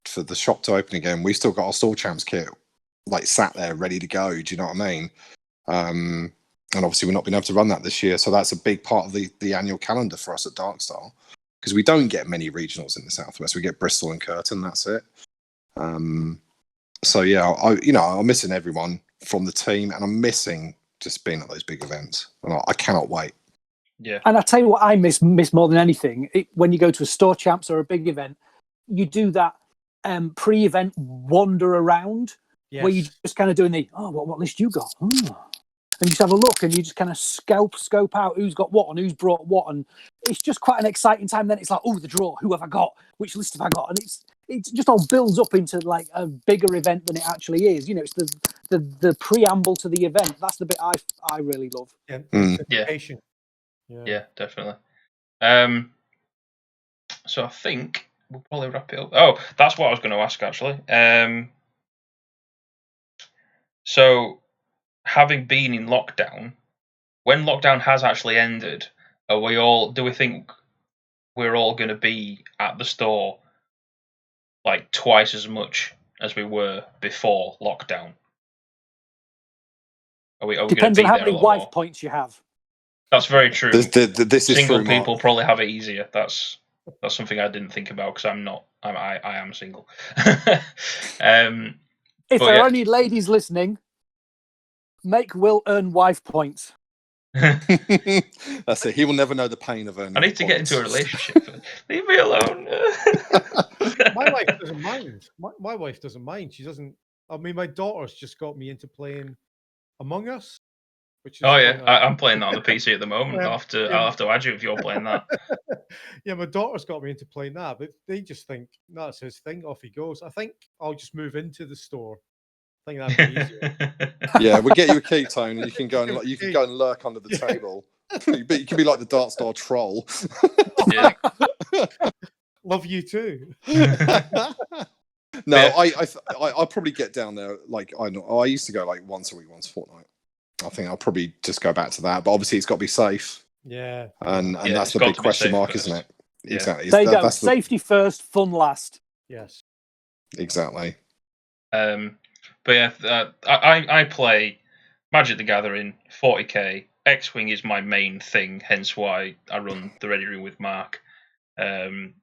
for the shop to open again. We've still got our Store Champs kit sat there ready to go. Do you know what I mean? And obviously we've not been able to run that this year, so that's a big part of the annual calendar for us at Darkstar, because we don't get many regionals in the Southwest. We get Bristol and Curtin, that's it. So yeah, I'm missing everyone from the team, and I'm missing just being at those big events, and I cannot wait. Yeah. And I tell you what, I miss more than anything. When you go to a Store Champs or a big event, you do that pre-event wander around, where you just kind of doing what list you got? And you just have a look, and you just kind of scope out who's got what and who's brought what, and it's just quite an exciting time. Then it's like, the draw, who have I got? Which list have I got? And it just all builds up into a bigger event than it actually is. It's the preamble to the event. That's the bit I really love. Yeah, definitely. So I think we'll probably wrap it up. Oh, that's what I was going to ask actually. So having been in lockdown, when lockdown has actually ended, do we think we're all going to be at the store twice as much as we were before lockdown? Are we Depends on how many wife points you have. That's very true. This is single true, people Mark. probably have it easier. That's something I didn't think about, because I'm not. I am single. If there are any ladies listening, make Will earn wife points. That's it. He will never know the pain of earning. I need to get into a relationship. Leave me alone. My wife doesn't mind. My wife doesn't mind. She doesn't. I mean, my daughter's just got me into playing Among Us. Which is I'm playing that on the PC at the moment. I'll have to add you if you're playing that. Yeah, my daughter's got me into playing that, but they just think that's his thing. Off he goes. I think I'll just move into the store. I think that'd be easier. Yeah, we'll get you a ketone, and you can go and lurk under the table. You can be like the Darkstar troll. Yeah. Love you too. No, I'll probably get down there. I used to go once a week, once a fortnight. I think I'll probably just go back to that, but obviously it's got to be safe. Yeah, and that's the big question mark, isn't it? Yeah. Exactly. There you go. Safety first, fun last. Yes. Exactly. But yeah, I play Magic the Gathering, 40k. X-wing is my main thing, hence why I run the Ready Room with Mark. Then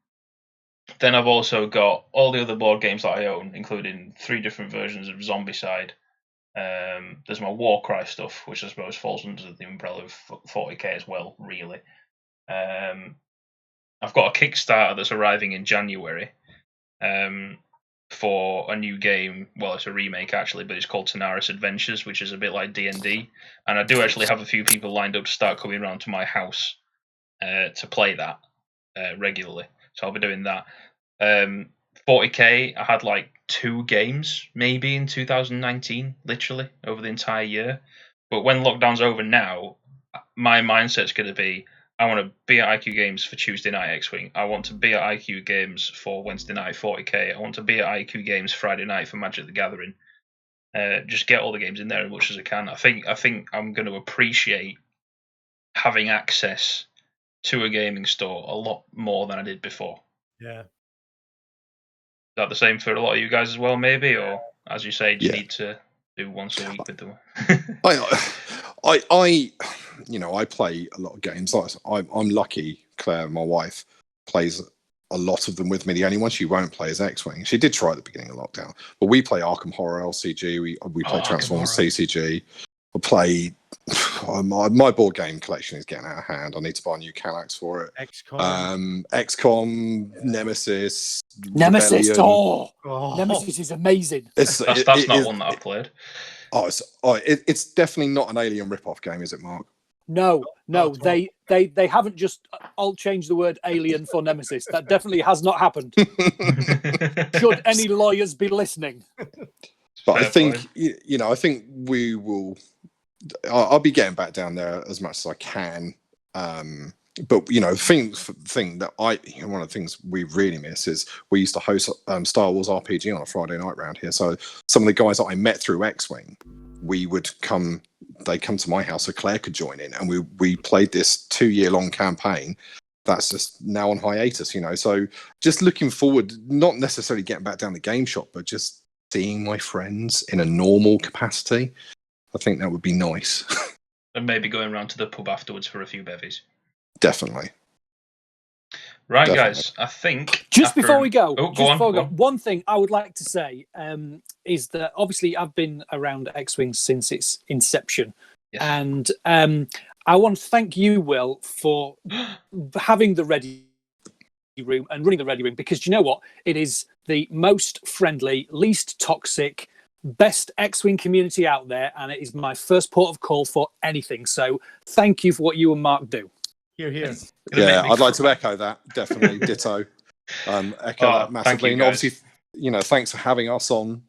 I've also got all the other board games that I own, including 3 different versions of Zombicide. There's my Warcry stuff, which I suppose falls under the umbrella of 40k as well, really. I've got a Kickstarter that's arriving in January for a new game. Well, it's a remake actually, but it's called Tanaris Adventures, which is a bit like D&D. And I do actually have a few people lined up to start coming around to my house to play that regularly. So I'll be doing that. 40k, I had like 2 games maybe in 2019, literally over the entire year. But when lockdown's over now, my mindset's going to be, I want to be at IQ Games for Tuesday night X-Wing. I want to be at IQ Games for Wednesday night 40k. I want to be at IQ Games Friday night for Magic the Gathering. Just get all the games in there as much as I can. I think I'm going to appreciate having access to a gaming store a lot more than I did before. Yeah. Is that the same for a lot of you guys as well, maybe? Or, as you say, do you need to do once a week with them? I play a lot of games. I'm lucky. Claire, my wife, plays a lot of them with me. The only one she won't play is X-Wing. She did try at the beginning of lockdown, but we play Arkham Horror LCG. We play Transformers CCG. I play. My board game collection is getting out of hand. I need to buy a new Kallax for it. XCOM, Nemesis. Nemesis. Rebellion. Nemesis is amazing. That's not one that I've played. It's definitely not an Alien rip-off game, is it, Mark? No, they haven't just all changed the word alien for Nemesis. That definitely has not happened. Should any lawyers be listening? But I think I think we will. I'll be getting back down there as much as I can. But thing that one of the things we really miss is we used to host Star Wars RPG on a Friday night round here. So some of the guys that I met through X-Wing, they come to my house so Claire could join in, and we played this 2-year-long campaign that's just now on hiatus. So just looking forward, not necessarily getting back down the game shop, but just seeing my friends in a normal capacity. I think that would be nice. And maybe going around to the pub afterwards for a few bevies. Definitely. Right, guys. I think before we go, go on. One thing I would like to say is that obviously I've been around X-Wing since its inception, and I want to thank you, Will, for having the Ready Room and running the Ready Room, because you know what? It is the most friendly, least toxic, best X-Wing community out there, and it is my first port of call for anything. So thank you for what you and Mark do. Here. Yeah, I'd like to echo that. Definitely, ditto. Echo that massively. And obviously, thanks for having us on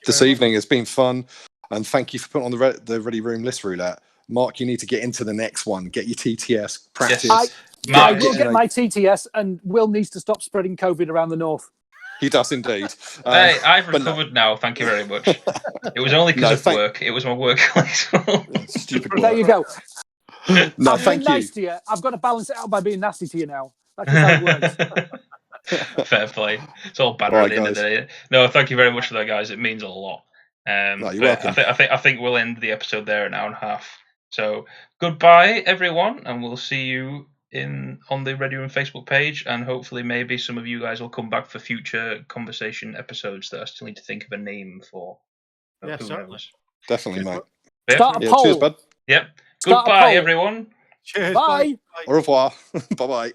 this evening. It's been fun, and thank you for putting on the Ready Room list roulette. Mark, you need to get into the next one. Get your TTS practice. Yes. I will get my TTS, and Will needs to stop spreading COVID around the north. He does indeed. Hey, I've recovered now. Thank you very much. It was only because of work. It was my work. Stupid work. There you go. No, I've thank been nice you. to you. I've got to balance it out by being nasty to you now. That's just how it works. Fair play. It's all banter at the end of the day. No, thank you very much for that, guys. It means a lot. No, you're welcome. I think we'll end the episode there, an hour and a half. So goodbye, everyone, and we'll see you on the Ready Room Facebook page, and hopefully maybe some of you guys will come back for future conversation episodes that I still need to think of a name for. Yeah, certainly. Definitely, mate. Start a poll. Cheers, bud. Yep. Goodbye, everyone. Cheers. Bye. Au revoir. Bye-bye.